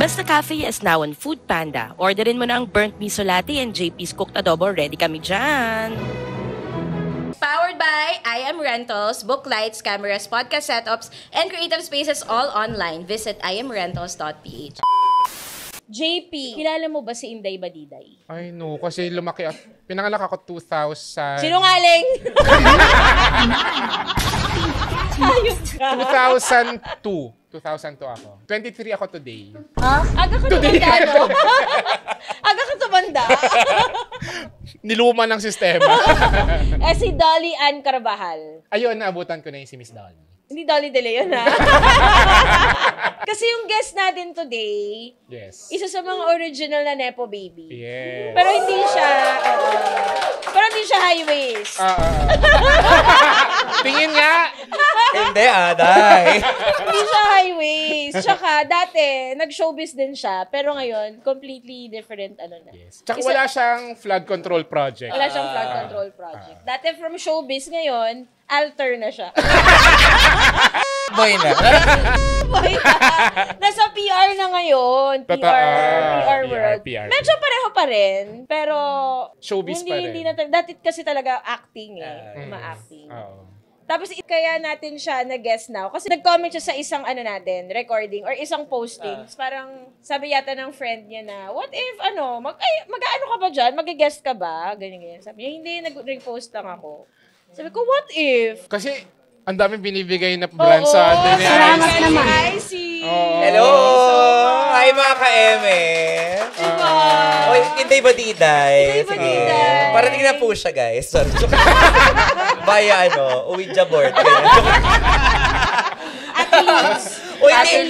Basta Cafe is now on Food Panda. Orderin mo na ang burnt miso latte and JP's cooked adobo. Ready kami dyan! Powered by I Am Rentals, book lights, cameras, podcast setups, and creative spaces all online. Visit imrentals.ph. JP, kilala mo ba si Inday Badiday? Ay, no. Kasi lumaki ako. Pinanganak ako 2000. Sinungaling! Ayun ka. 2002 ako. 23 ako today. Ha? Aga ka tumanda, no? Aga ka tumanda. Niluma ng sistema. Si Dolly Ann Carvajal. Ayun, naabutan ko na yung si Miss Dolly. Hindi Dolly De Leon, ha? Kasi yung guest natin today, Yes. isa sa mga original na Nepo Baby. Yes. Pero hindi siya, high waist. Tingin nga! Hindi, Aday. Hindi siya high waist. Tsaka, dati, nag-showbiz din siya. Pero ngayon, completely different, na. Yes. Tsaka wala siyang flood control project. Wala siyang flood control project. Dati from showbiz, ngayon, alter na siya. Boy na. Boy na. Nasa PR na ngayon. PR world. PR. Medyo pareho pa rin. Pero, Showbiz pa rin. Hindi na, dati kasi talaga acting ma-acting. Tapos kaya natin siya na-guest now. Kasi nag-comment siya sa isang recording or isang postings. Parang sabi yata ng friend niya na, what if, mag-ano ka ba dyan? Mag-guest ka ba? Ganyan. Sabi niya, hindi, nag-repost lang ako. Sabi ko, what if? Kasi, ang daming binibigay na brand sa atin. Salamat naman. Hello! Hi, mga ka-eme! Diba? Oy, Inday Badiday. Inday Badiday. Sige. Parating na po siya, guys. Sorry. Via, Ouija board. Wait,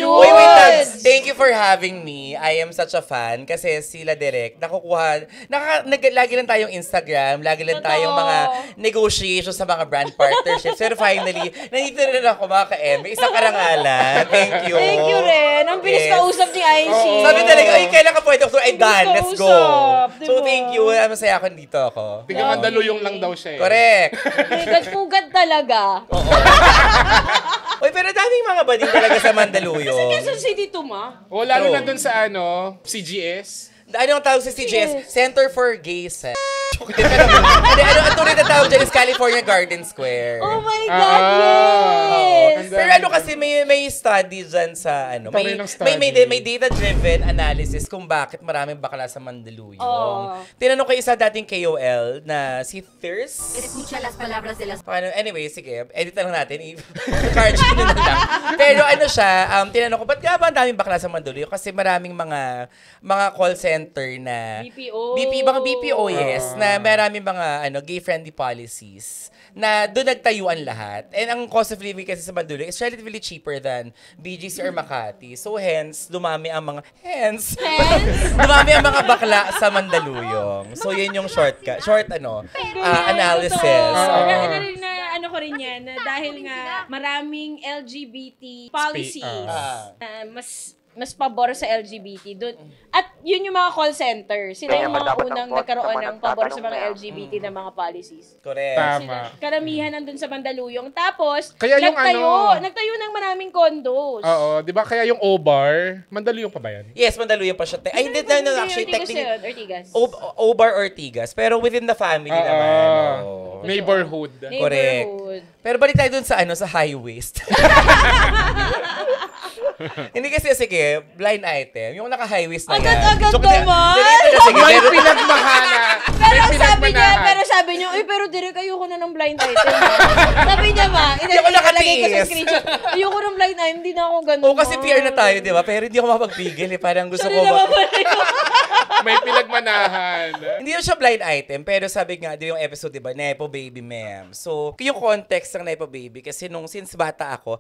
thank you for having me. I am such a fan kasi sila direct lagi lang tayong Instagram, lagi lang tayong mga negotiations sa mga brand partnerships. Pero finally, nandito na rin ako mga ka-eme. Isang karangalan. Thank you. Thank you rin. Ang bilis kausap ni Aishi. Sabi talaga, kailan ka pwede ako? Ay, done. Let's go. So, thank you. Masaya ako dito ako. Tiga Mandaluyong lang daw siya. Correct. Pugad talaga. Oo. Uy, pero daming mga bading talaga sa Mandaluyong. Kasi Quezon City to, ma. O, lalo na dun sa CGS. Ano ang tawag sa CGS? Center for Gay Sex. Ang tuloy na tawag dyan is California Garden Square. Oh my God, yes! Pero kasi may study dyan sa may data-driven analysis kung bakit maraming bakla sa Mandaluyong. Tinanong ko isa dating KOL na si Thirst. Escucha las palabras de las... Anyway, sige, edit lang natin. Charge ko na lang. Pero tinanong ko, ba't nga ba ang daming bakla sa Mandaluyong? Kasi maraming mga call center na... mga BPO, yes. Na maraming mga gay-friendly policies na doon nagtayuan lahat. And ang cost of living kasi sa Mandaluyong is relatively cheaper than BGC or Makati. So hence, dumami ang mga bakla sa Mandaluyong. So yun yung short analysis. Ko rin yan, na dahil nga maraming LGBT policies mas pabor sa LGBT doon. At yun yung mga call center. Sila yung mga unang nagkaroon ng pabor sa mga LGBT na mga policies. Correct. Tama. Karamihan nandun sa Mandaluyong. Tapos, kaya yung nagtayo ng maraming condos. Oo, di ba? Kaya yung O-Bar, Mandaluyong pa ba yan? Yes, Mandaluyong pa siya. Ay, hindi na actually technically. Ortigas. O-Bar Ortigas. Pero within the family naman. Neighborhood. Correct. Pero balik tayo dun sa high waist. Hindi kasi, sige, blind item. Yung naka-high waist na yan. Agad naman! May pinagmahana. Pero sabi niya, pero direk, ayoko na ng blind item. Sabi niya, hindi ako nakatiis. Ayoko ng blind item, hindi na ako ganun. Oo, kasi PR na tayo, di ba? Pero hindi ako mapagpigil. Parang gusto ko May pinagmanahan. Hindi siya blind item, pero sabi nga, di yung episode, di ba, Nepo Baby Ma'am. So, yung context ng Nepo Baby, kasi since bata ako,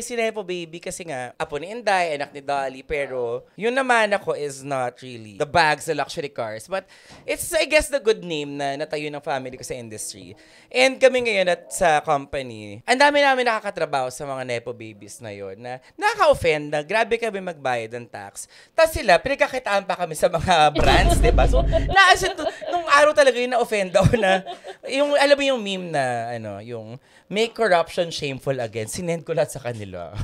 si Nepo Baby, kasi nga, apo ni Inday, anak ni Dolly, pero yun naman ako is not really the bags, the luxury cars. But it's, I guess, the good name na natayo ng family ko sa industry. And kami ngayon sa company, ang dami namin nakakatrabaho sa mga Nepo Babies na yun, na nakaka-offend na grabe kami magbayad ng tax. Tapos sila, pinagkakitaan pa kami sa mga mga brands, di ba? So, nung araw talaga yung na-offend ako na, yung, alam mo yung meme na, yung, make corruption shameful again. Sinend ko lahat sa kanila.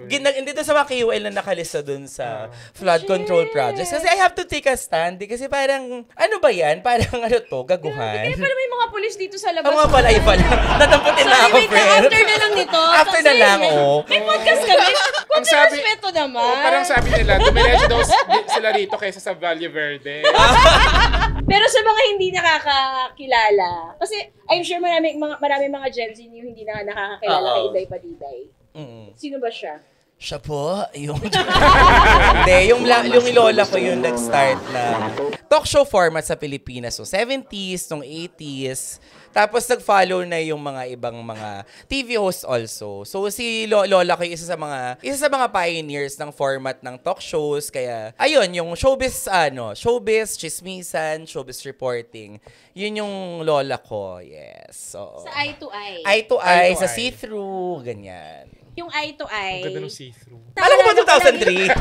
Hindi doon sa mga KOL na nakalista doon sa flood control projects. Kasi I have to take a stand. Kasi parang, ano ba yan? Parang gaguhan. Kaya pala may mga pulis dito sa labas. Ang mga pala, Natamputin na ako, friend. After na lang nito. After na lang, May podcast kami. Kung respeto naman. Parang sabi nila, dumiretso daw sila rito kaysa sa Valle Verde. Pero sa mga hindi nakakakilala, kasi I'm sure marami mga Gen Z yung hindi na nakakakilala kay Inday Padiday. Sino ba siya? Siya po, yung... Hindi, yung lola ko yung nag-start na talk show format sa Pilipinas. So, 70s, nung 80s. Tapos, nag-follow na yung mga ibang mga TV hosts also. So, si lola ko yung isa sa mga pioneers ng format ng talk shows. Kaya, ayun, yung showbiz, chismisan, showbiz reporting. Yun yung lola ko, yes. So, Sa eye to eye. Eye to eye, sa see-through, ganyan. Yung eye to eye. Ang ganda ng see-through. Alam ko ba 2003?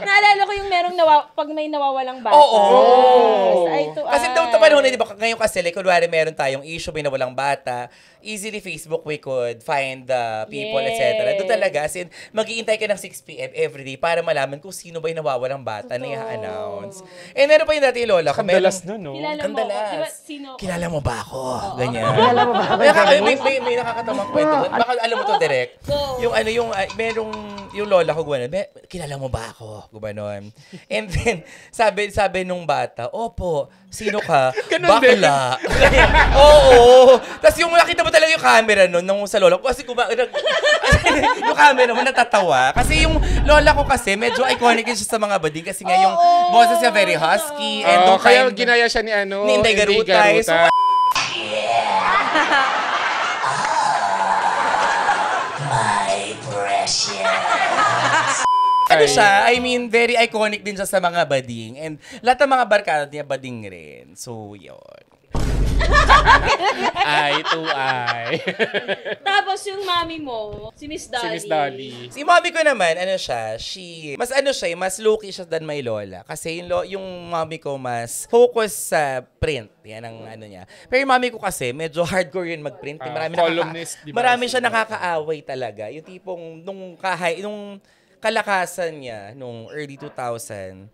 Naalala ko yung merong pag may nawawalang bata. Oo. Sa eye to eye. Kasi daw panahon na, di ba, ngayon kasi, like, kunwari meron tayong issue, may nawalang bata, easily Facebook we could find the people, etc. Doon talaga, as in, mag-iintay ka ng 6 p.m. everyday para malaman kung sino ba yung nawawalang bata na i-announce. And meron pa yung dati yung lola ko. Kandalas na, no? Kilala mo ako. Diba, sino? Kilala mo ba ako? Ganyan. Kilala mo ba ako? May nakakatamang kwento. Baka alam mo to direct. Yung yung lola ko gumano, kilala mo ba ako? Gumanon. And then, sabi nung bata, opo, sino ka? Bakla. Oo. Tapos yung nakita mo talaga yung camera nun, nung sa lola ko, kasi yung camera mo natatawa. Kasi yung lola ko kasi, medyo iconic din siya sa mga bading kasi nga yung boses niya very husky. And Kaya ginaya siya ni Inday Garutay. So, ano siya, I mean, very iconic din siya sa mga bading. And lahat ng mga barkada niya, bading rin. So, yun. Eye to eye. Tapos yung mami mo, si Miss Dolly. Si Miss Dolly. Si mommy ko naman, mas low-key siya than my lola. Kasi yung mommy ko mas focus sa print. Yan ang niya. Pero yung mommy ko kasi, medyo hardcore yun mag-print. Marami siya nakakaaway talaga. Yung tipong, nung kalakasan niya, nung early 2000,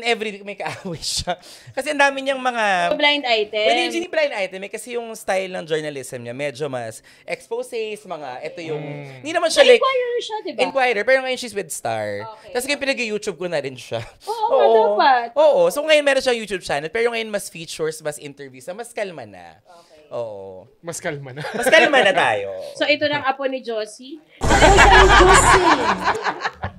every week may kaaway siya. Kasi ang dami niyang mga... Blind item. Pwede hindi blind item. Kasi yung style ng journalism niya, medyo mas exposes, ito yung... Hindi naman siya like... Inquirer siya, diba? Inquirer. Pero ngayon she's with Star. Okay. Tapos ngayon pinag-YouTube ko na rin siya. Oo, dapat. Oo. So ngayon meron siyang YouTube channel. Pero ngayon mas features, mas interviews, mas kalma na. Okay. Oo. Mas kalma na. Mas kalma na tayo. So ito ng apo ni Josie.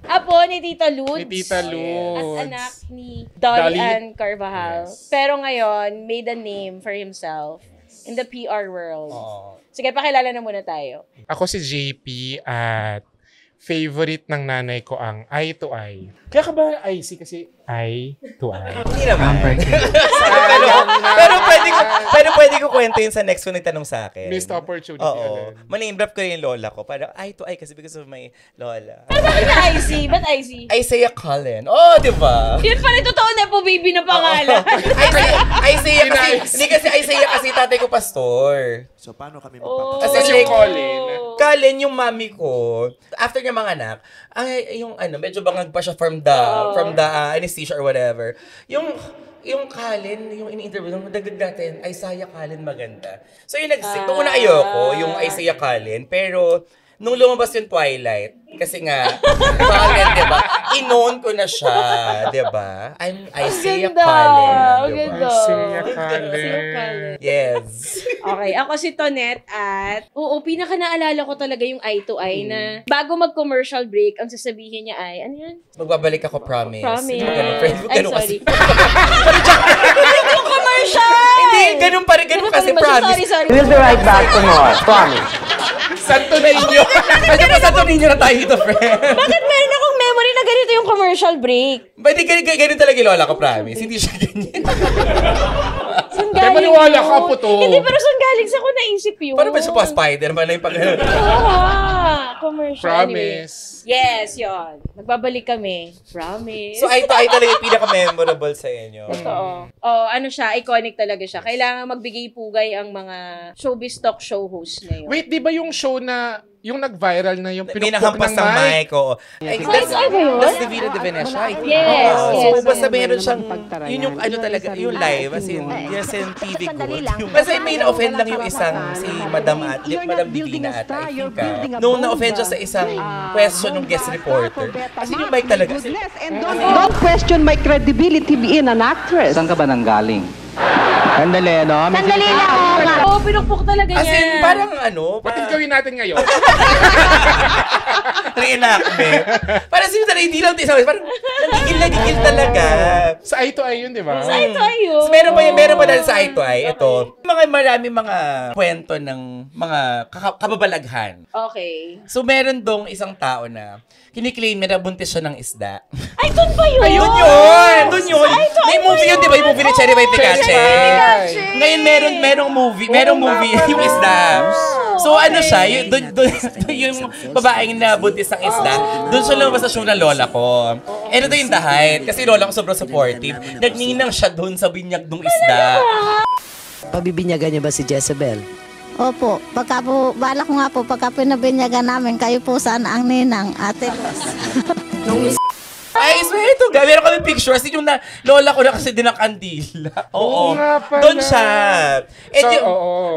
Apo ni Tita Lods. Ni Tita Lods. At anak ni Dolly Ann Carvajal. Yes. Pero ngayon, made a name for himself in the PR world. Oo. Sige, pakilala na muna tayo. Ako si JP at favorite ng nanay ko ang eye to eye. Kaya ka ba IC kasi eye to eye? Hindi naman. pero pwede ko kwento yun sa next one nagtanong sa akin. Missed opportunity. Oo. Maname drop ko rin yung lola ko. Parang eye to eye kasi because of my lola. Pero bakit na IC? Ba't IC? Isaiah Cullen. Oh, di ba? Yun pala totoo na po, baby na pangalan. Isaiah kasi, hindi kasi Isaiah kasi tatay ko pastor. So, paano kami Kasi Kasi yung Colin. Cullen, yung mami ko, after niya mga anak, yung medyo bangag pa siya from the anesthesia or whatever. Yung Cullen, yung ini-interview, nung dagdag natin, Isaiah Cullen maganda. So yung nag-sick, una ayoko, yung Isaiah Cullen, pero nung lumabas yung Twilight, kasi nga, Cullen, diba? Inown ko na siya, diba? I'm Isaiah Cullen, diba? Isaiah Cullen. Yes. Okay, ako si Tonette at pinaka naalala ko talaga yung eye to eye na bago mag-commercial break, ang sasabihin niya ay, ano yan? Magbabalik ako, promise. Promise. Ganun Ay, kasi. sorry. Yung commercial! Hindi, ganun pa rin, ganun kasi, promise. Sorry. We'll be right back for more. Promise. Santo Niño. Ano pa Santo Niño na tayo dito, friend? Bakit meron akong memory na ganito yung commercial break? Ba, di ganun talaga yung lola ko, promise. Hindi siya ganyan. Saan Kaya galing maniwala yun? ka po to. Hindi, pero saan galing galing sa ko naisip yun? Paano ba siya pa Spider-Man na yung pag... Commercial. Promise. Anyway. Yes, yun. Nagbabalik kami. Promise. So, eye to eye talaga yung pinaka-memorable sa inyo. Totoo. Ano siya, iconic talaga siya. Kailangan magbigay pugay ang mga showbiz talk show host na yun. Wait, di ba yung show na, yung nag-viral na yung May pinukpok nakahampas ng ng mic? mic, oo. Ay, that's the Vida de Venecia, I think. Yes, So, yes. basta meron siyang, yun yung ano talaga, yung live, as in, yes, in TV good. Kasi may na-offend lang yung isang, si Madam Divina ata, I think, nung na-offend siya sa isang question ng guest reporter. Kasi yung mic talaga. Don't question my credibility being an actress. Saan ka ba nanggaling? Sandali, no? Sandali lang. Oo, pinukpok talaga As niya. in, parang ano, What if gawin natin ngayon? reenactment. Parang sino talaga, hindi lang isang, parang nagigil talaga. Sa eye to eye yun, di ba? Ay, tayo. So, meron pa dahil sa eye to eye, ito, marami mga kwento ng mga kababalaghan. Okay. So, meron dong isang tao na kiniklaim na buntis siya ng isda. Ay, doon ba yun? Ayun yun! Doon yun! May movie yun, di ba? Yung movie ni Cherry Pie Picache. Ngayon, merong movie yung isda. So, ano siya, yung babaeng na buntis ng isda, doon siya lumabas sa show ng lola ko. And ito yung the height, kasi lola ko sobrang supportive. Nagninang siya doon sa binyag ng isda. Pabibinyagan niya ba si Jezebel? Opo, balak ko nga po, pagka pinabinyagan namin, kayo po sana ang ninang, ate. I swear to God, meron kami pictures. Yung lola ko na kasi din ang kandila. Oo. nga pala. Doon siya. So,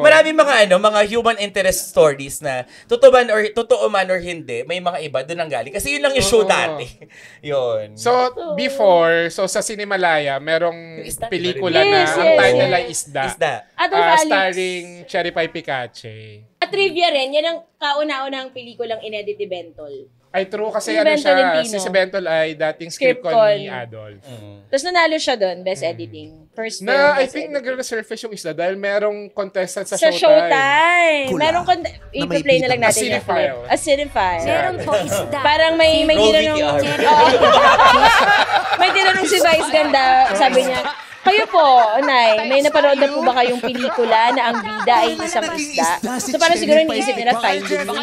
Marami mga human interest stories na totoo man or hindi, may mga iba doon ang galing. Kasi yun lang yung show dati. Yun. So, before, sa Cinemalaya, merong Isda, pelikula diba? na Yes, ang yes, title yes. ay Isda. Isda. Adolf Alex. Starring Cherry Pie Picache. At trivia rin, yan ang kauna-unang pelikulang inedit ni Bentol. Ay, true. Kasi Si ano Ben siya, Tolentino. si Bentol ay dating script Script con con. ni Adolf. Tapos nanalo siya doon, best editing. First film, Na, I best think editing. nagre-resurface yung Isda dahil merong contestant sa Sa Showtime. Kula. Meron i-play na lang A natin yung cinephile. clip. A cinephile. Meron po isda. Parang may Roll tinanong... VTR. Oo. May tinanong si Vice Ganda, sabi niya, kayo po, Nay, may napanood na po ba kayong pelikula na ang bida ay isang isda? So parang siguro iniisip nila Finding Nemo.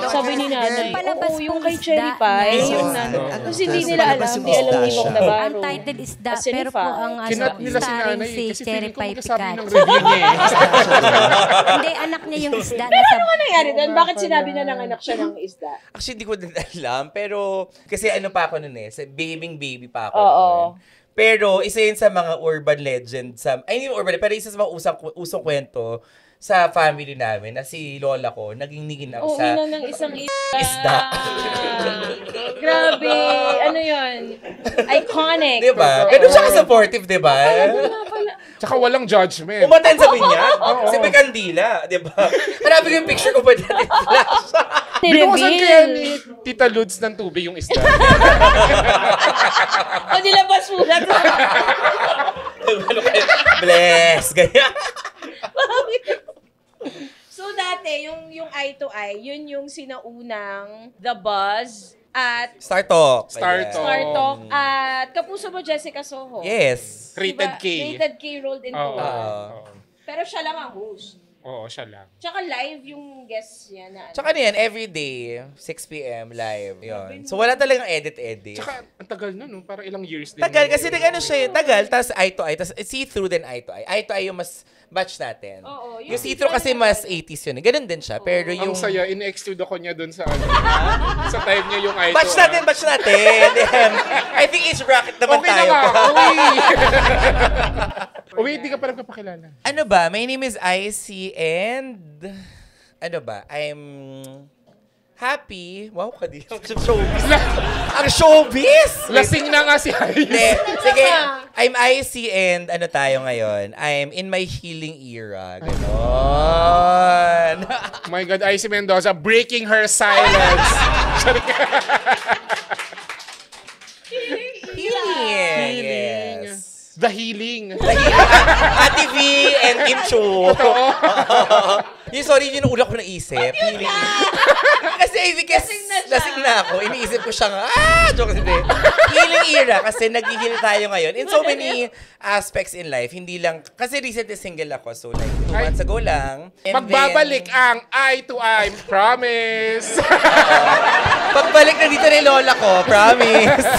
Sabi ni Nanay, oo, yung kay Cherry Pie, yung nanay. Kasi hindi nila alam, hindi alam ni Mong Navarro. Ang title isda, A pero po ang Kinat nila si starring nanay si kasi Cherry feeling ko Pie magkasabi ng Picache. review niya eh. Hindi, anak niya yung isda. Nasa Ano nangyari doon? Bakit sinabi na nanganak siya ng isda? Actually, hindi ko din alam. Pero, kasi ano pa ako nun baby pa ako Oo. nun. Pero, isa yun sa mga urban legend. Hindi urban, pero isa sa mga usong kwento sa family namin na si lola ko, naging niginaw Oo, sa ina ng isang isda. Grabe. Ano yun? Iconic. Diba? Ganun siya ka-supportive, diba? Tsaka walang judgment. Umaten sa binyag. Si Pecandila, diba? Hanapin ko yung picture ko pa dyan. Flash. Binukasan kaya ni Tita Ludes ng tubig yung isda. O nilabas mo na. Bless. Ganyan. So dati, yung eye to eye, yun yung sinaunang The Buzz at Star Talk. Star Talk. Star Talk at Kapuso Mo Jessica Soho. Yes. Rated K. Rated K rolled into Oo. one. Pero siya lang ang host. Oo, siya lang. Tsaka live yung guest niya na. Tsaka ano yan, everyday, 6 p.m. live. Yun. So, wala talagang edit-edit. Tsaka, ang tagal na, no? Parang ilang years din. Tagal, kasi nag-ano siya yun. Tagal, tapos eye to eye. Tapos see-through din eye to eye. Eye to eye yung mas batch natin. Oo, yung see-through kasi mas 80s yun. Ganun din siya. Pero Ang yung... saya, in-exclude ako niya dun sa sa time niya yung eye Batch to natin, batch natin. I think age bracket naman Okay na tayo. nga. Uy, hindi ka pa nagpapakilala. Ano ba? My name is IC and... Ano ba? I'm... happy. Wow, kadi. Ang showbiz. Ang showbiz! Lasing na nga si Hindi. Hayes. Sige, I'm IC and ano tayo ngayon? I'm in my healing era. Ganon. Oh my God, Icy Mendoza, breaking her silence. Healing. Yes. The healing. Ate V and Kim Chu. Sorry, yun yung una ko naisip. Kasi lasing na ako. Iniisip ko siya nga, joke hindi. Healing era kasi nag-heal tayo ngayon. In so many aspects in life. Hindi lang, kasi recently single ako. So like, 2 months ago lang. Magbabalik ang eye to eye. Promise! Pagbalik na dito ni lola ko. Promise!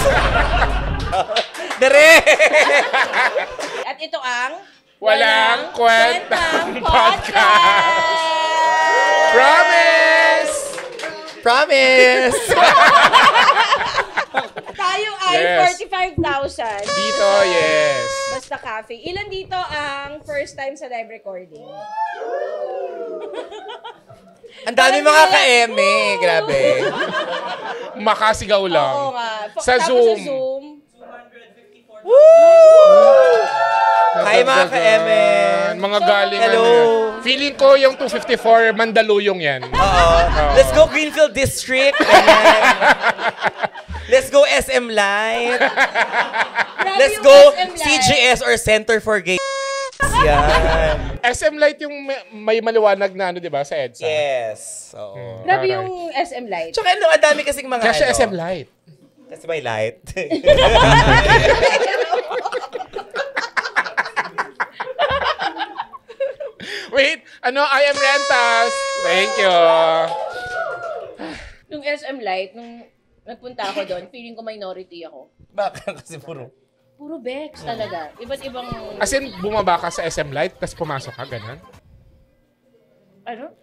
Dere! At ito ang Walang Kwentang Podcast! Promise! Tayo ay Yes. 45,000. Dito, yes. Basta Cafe. Ilan dito ang first time sa live recording? Ang dami mga ka-eme. Grabe. Makasigaw lang. Oo nga. Sa Tapos Zoom. sa Zoom. Hi mga ka-eme. Mga galing. Hello. Feeling ko yung 254 Mandaluyong yan. Oo. Let's go Greenfield District. Ayan. Let's go SM Light. Let's yung go SM Light. CGS or Center for Gay. Yan. SM Light yung may maliwanag na ano, di ba, sa EDSA? Yes. Oo. Grabe Alright. yung SM Light. Tsaka ano, ang dami kasing mga Kasi ano. SM Light. Kasi may light. Wait, I am Rentas. Thank you. Yung SM Light, nung nagpunta ako doon, feeling ko minority ako. Baka kasi puro. Puro Bex talaga. Iba't ibang... As in, bumaba ka sa SM Light, tapos pumasok ka, ganun? Ano?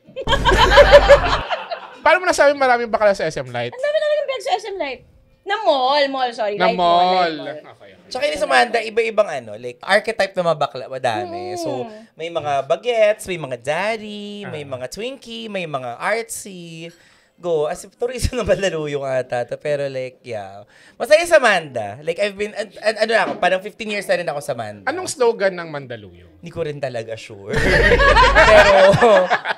Paano mo nasabi maraming bakla sa SM Light? Ang dami talagang Bex sa SM Light. Na mall, sorry. Na Light mall. Light Okay. Tsaka yun sa Amanda, iba-ibang ano, like, archetype na mga bakla, madami. So, may mga bagets, may mga daddy, may mga Twinkie, may mga artsy. Go. As if tourism na Mandaluyong ata. Pero like, yeah. Masaya sa Amanda. Like, I've been, ano na ako, parang 15 years na rin ako sa Amanda. Anong slogan ng Mandaluyong? Hindi ko rin talaga sure. Pero,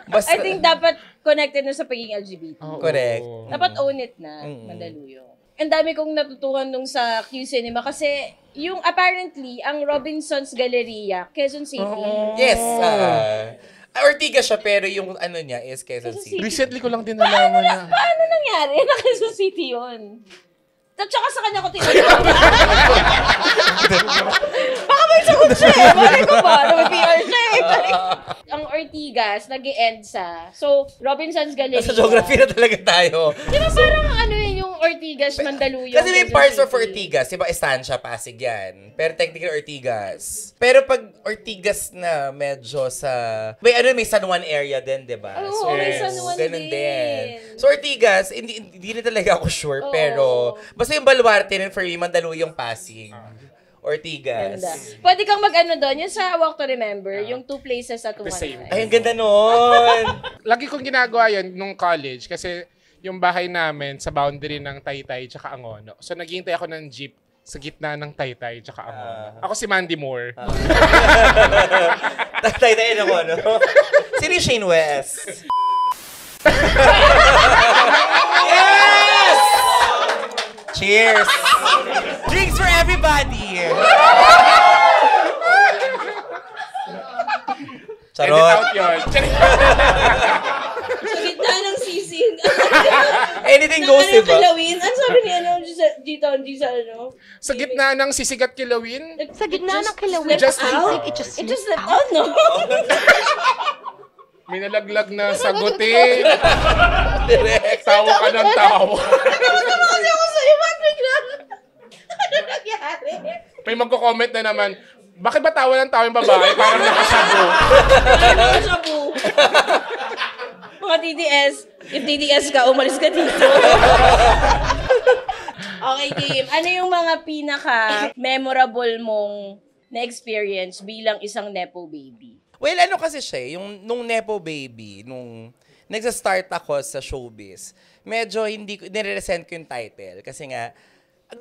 basta, I think dapat connected na sa pagiging LGBT. correct. Dapat own it na, Mandaluyong. Ang dami kong natutuhan nung sa Q Cinema kasi yung apparently, ang Robinson's Galleria, Quezon City. Yes. Ortigas siya, pero yung ano niya is Quezon City. Recently ko lang din nalaman na. Paano nangyari na Quezon City yun? At saka sa kanya ko tinatawag. Baka may sagot siya eh. Balik ko ba? May PR siya eh. Ang Ortigas, nag-i-end sa. So, Robinson's Galleria. Sa geography na talaga tayo. Di ba parang ano yun yung Ortigas, Mandaluyong? Kasi may Quezon parts of City? Ortigas. Diba, Estancia, Pasig yan. Pero technically Ortigas. Pero pag Ortigas na medyo sa... May San Juan area din, diba? Oo, may San Juan ganun din. So Ortigas, hindi na talaga ako sure. Oo. Pero, basta yung Baluarte rin for me, Mandaluyong, Pasig. Ortigas. Ganda. Pwede kang mag-ano doon, yung sa Walk to Remember, yung 2 places at 1 same. time. Ay, ang ganda nun! Lagi kong ginagawa yun nung college kasi yung bahay namin sa boundary ng Taytay tsaka Angono. So naghihintay ako ng jeep sa gitna ng Taytay tsaka Angono. Ako si Mandy Moore. Tatay-tayin ako, no? Sino yung Shane West? Yes! Cheers! Drinks for everybody! Edit Charot! out yun. Sa gitna ng sisig. Anything goes, Ano yung diba? kilawin? Ano sabi ni dito, Sa gitna ng sisig at kilawin, Sa gitna ng kilawin. Just out? It just slipped out, no? may nalaglag na sagutin. Tawa ka ng tawa. Kasi ako sa'yo, ba't bigla? Ano nangyari? May magko-comment na naman, bakit ba tawa ng tawa yung babae? Parang nakasabo. Ano siya po? Mga TDS, if TDS ka, umalis ka dito. Okay, Kim. Ano yung mga pinaka-memorable mong na-experience bilang isang Nepo baby? Well, ano kasi siya, yung nung Nepo Baby, nung nagsa-start ako sa showbiz, medyo nire-resent ko yung title. Kasi nga,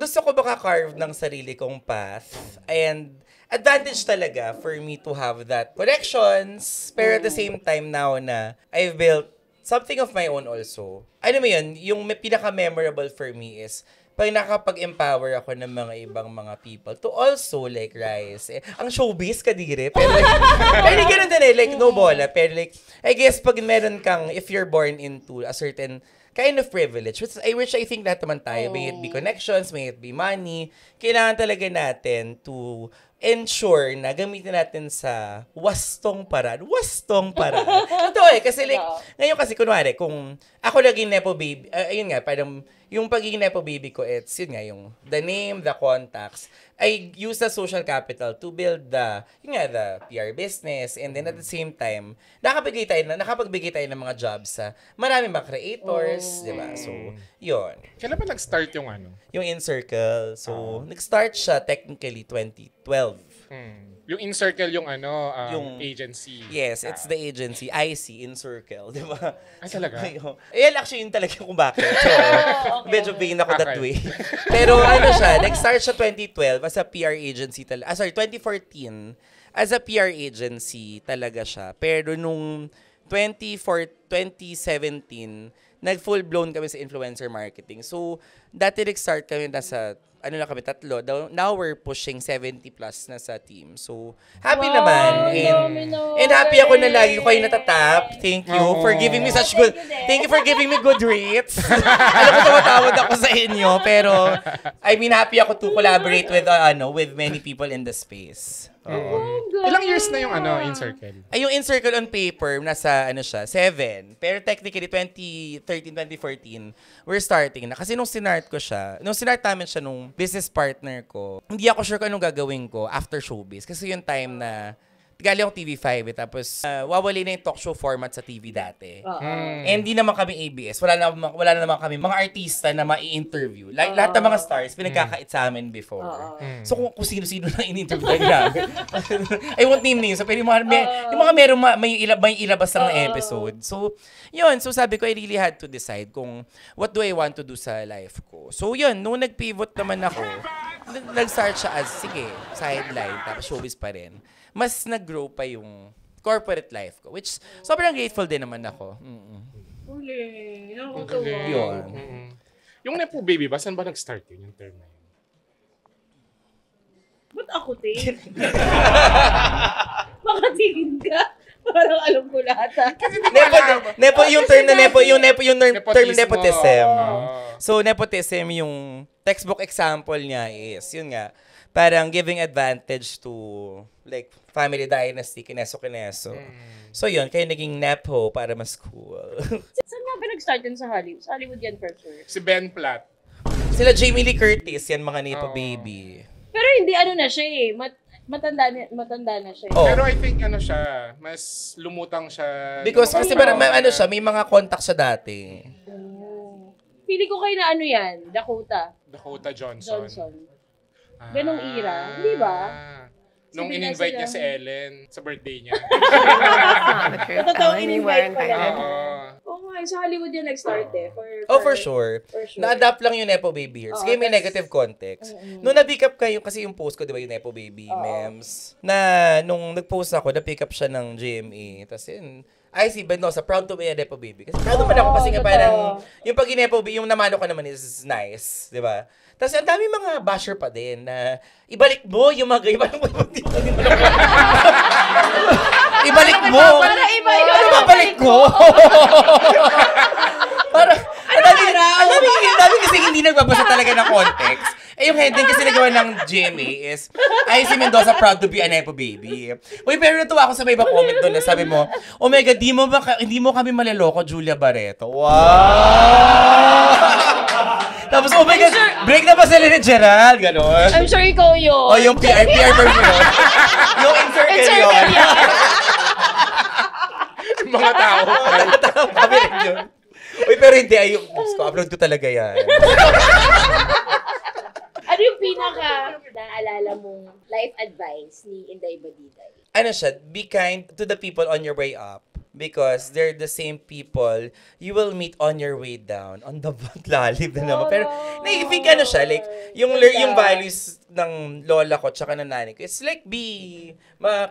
gusto ko maka-carve ng sarili kong path. And advantage talaga for me to have that connections. Pero at the same time now na I've built something of my own also. Ano mo yun, yung pinaka-memorable for me is pag nakapag-empower ako ng mga ibang mga people to also like rise. Ang showbiz kadire. Pero like, ganun din like no bola. Pero like, I guess pag meron kang, if you're born into a certain kind of privilege, which I think lahat naman tayo, may it be connections, may it be money, kailangan talaga natin to ensure na gamitin natin sa wastong paraan. Wastong paraan. Ito kasi like, ngayon kasi kunwari, kung ako naging Nepo baby, ayun nga, parang yung pagiging Nepo baby ko, it's yun nga, yung the name, the contacts, I use the social capital to build the PR business, and then at the same time, nakapagbigay tayo ng mga jobs sa maraming mga creators, di ba? So, yun. Kailan ba nag-start yung Yung InCircle. So, nag-start siya technically 2012. Yung InCircle yung yung agency. Yes, it's the agency. IC, InCircle, di ba? Ay, talaga? Ayan, actually, yun talaga kung bakit. So, medyo vain ako that way. Pero siya, nag-start siya 2012 as a PR agency talaga. 2014, as a PR agency talaga siya. Pero nung 2017, nag-full-blown kami sa influencer marketing. So, dati nag-start kami nasa lang kami, 3. Now we're pushing 70 plus na sa team. So, happy naman. And happy ako na lagi ko kayo natatap. Thank you for giving me such good, thank you for giving me good rates. Alam ko tumatawag ako sa inyo, pero I mean, happy ako to collaborate with many people in the space. Ilang years na yung InCircle? Ay, yung InCircle on paper, nasa siya, 7. Pero technically, 2013, 2014, we're starting na. Kasi nung sinart namin siya nung business partner ko, hindi ako sure kung anong gagawin ko after showbiz. Kasi yung time na galing ako TV5 tapos wawali na yung talk show format sa TV dati. And hindi naman kami ABS. Wala na naman kami mga artista na ma-interview. Like, lahat ng mga stars, pinagkakait sa amin before. So, kung sino-sino na in-interview namin. I won't name names. So, pero yung mga meron may ilabas ng episode. So, yun. So, sabi ko, I really had to decide kung what do I want to do sa life ko. So, yun. Nung nag-pivot naman ako, nag-start siya as, sige, sideline, tapos showbiz pa rin. Mas nag-grow pa yung corporate life ko, which sobrang grateful din naman ako. Uli. Yun. Yung Nepo baby ba, saan ba nag-start yun, yung term na yun? Ba't ako, te? Makatingin ka. Parang alam ko lahat, ha? Nepo, yung term na Nepo, yung term nepotism. So, nepotism, yung textbook example niya is, yun nga, parang giving advantage to like family dynasty, kineso. So yun, kaya naging Nepo para mas cool. Saan nga ba nag-start yun sa Hollywood? Sa Hollywood yan for sure. Si Ben Platt. Sila Jamie Lee Curtis, yan mga Nepo baby. Pero hindi na siya eh. Matanda na siya. Pero I think siya, mas lumutang siya. Because kasi parang siya, may mga contacts siya dati. Pili ko kayo na yan, Dakota Johnson. Ganong era, di ba? Nung in-invite niya si Ellen sa birthday niya. Totoo, in-invite pa lang. Oo nga, sa Hollywood yan nag-start eh. For sure. Na-adapt lang yung Nepo baby here. Sige, may negative context. Nung na-pick up kayo, kasi yung post ko, di ba, yung Nepo baby memes, na nung nag-post ako, na-pick up siya ng GMA. Tapos yun, si Mendoza, proud to be a Nepo baby. Kasi proud naman ako kasi nga parang, yung pag-Nepo baby, yung namano ko naman is nice. Di ba? Tapos ang dami mga basher pa din na ibalik mo yung mga ibalik mo. Ibalik mo. Para iba yun. Ano babalik ko? Para, ang dami kasi hindi nagbabasa talaga ng context. Yung heading kasi nagawa ng GMA is, si Mendoza proud to be a Nepo baby. Uy, pero natuwa ako sa may iba comment doon na sabi mo, oh my God, hindi mo kami maliloko, Julia Barreto. Wow! Tapos, oh my God, break na ba sila ni Gerald? Ganon. I'm sure ikaw yun. Yung PR firm yun. Yung InCircle yun. Mga tao. Kami rin yun. Uy, pero hindi, upload ko talaga yan. Ano yung pinaka naalala mong life advice ni Inday Badiday? Siya, be kind to the people on your way up. Because they're the same people you will meet on your way down. On the lalim na naman. Pero, naifig siya, like, yung values ng lola ko tsaka ng nanay ko, it's like, be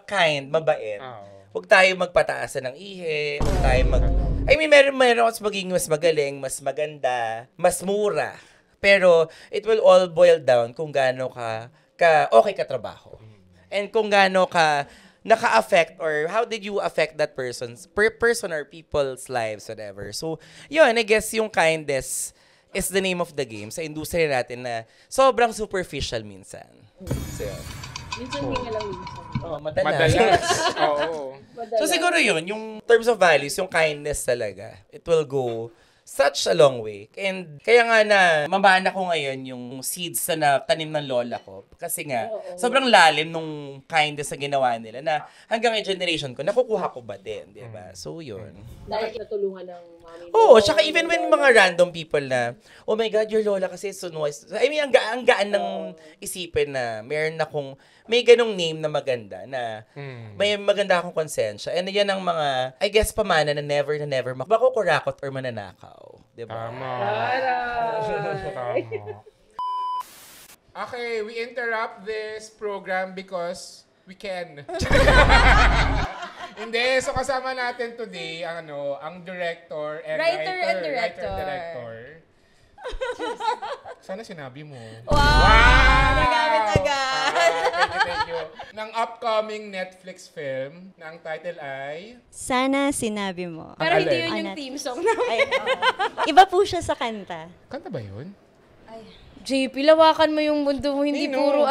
kind, mabait. Huwag tayo magpataasan ng ihe. Huwag tayo meron mas maging mas magaling, mas maganda, mas mura. Pero it will all boil down kung gaano ka okay ka trabaho. And kung gaano ka naka-affect or how did you affect that person or people's lives, whatever. So, yun, I guess yung kindness is the name of the game sa industriya natin na sobrang superficial minsan. So, yun. Minsan hindi nga lang minsan. Madalas. Oo. So, siguro yun, yung terms of values, yung kindness talaga, it will go such a long way. And kaya nga na mamana ko ngayon yung seeds na tanim ng lola ko. Kasi nga, sobrang lalim nung kindness na ginawa nila na hanggang yung generation ko, nakukuha ko ba din, di ba? So, yun. Dahil natulungan ng mami mo. Oo, tsaka even when mga random people na, oh my God, your lola kasi so nice. I mean, ang gaan ng isipin na meron akong, may ganong name na maganda, na may maganda akong konsensya. And yan ang mga, I guess, pamana na never makukurakot or mananakaw. Diba? Tama. Okay, we interrupt this program because we can. Hindi, so kasama natin today ang director and Writer and director. director. Sana sinabi mo. Wow! Nagamit agad. Thank you. Ng upcoming Netflix film na ang title ay Sana Sinabi Mo. Pero hindi alin? yun yung theme song namin. Iba po siya sa kanta. Kanta ba yun? JP, lawakan mo yung mundo mo. Hindi puro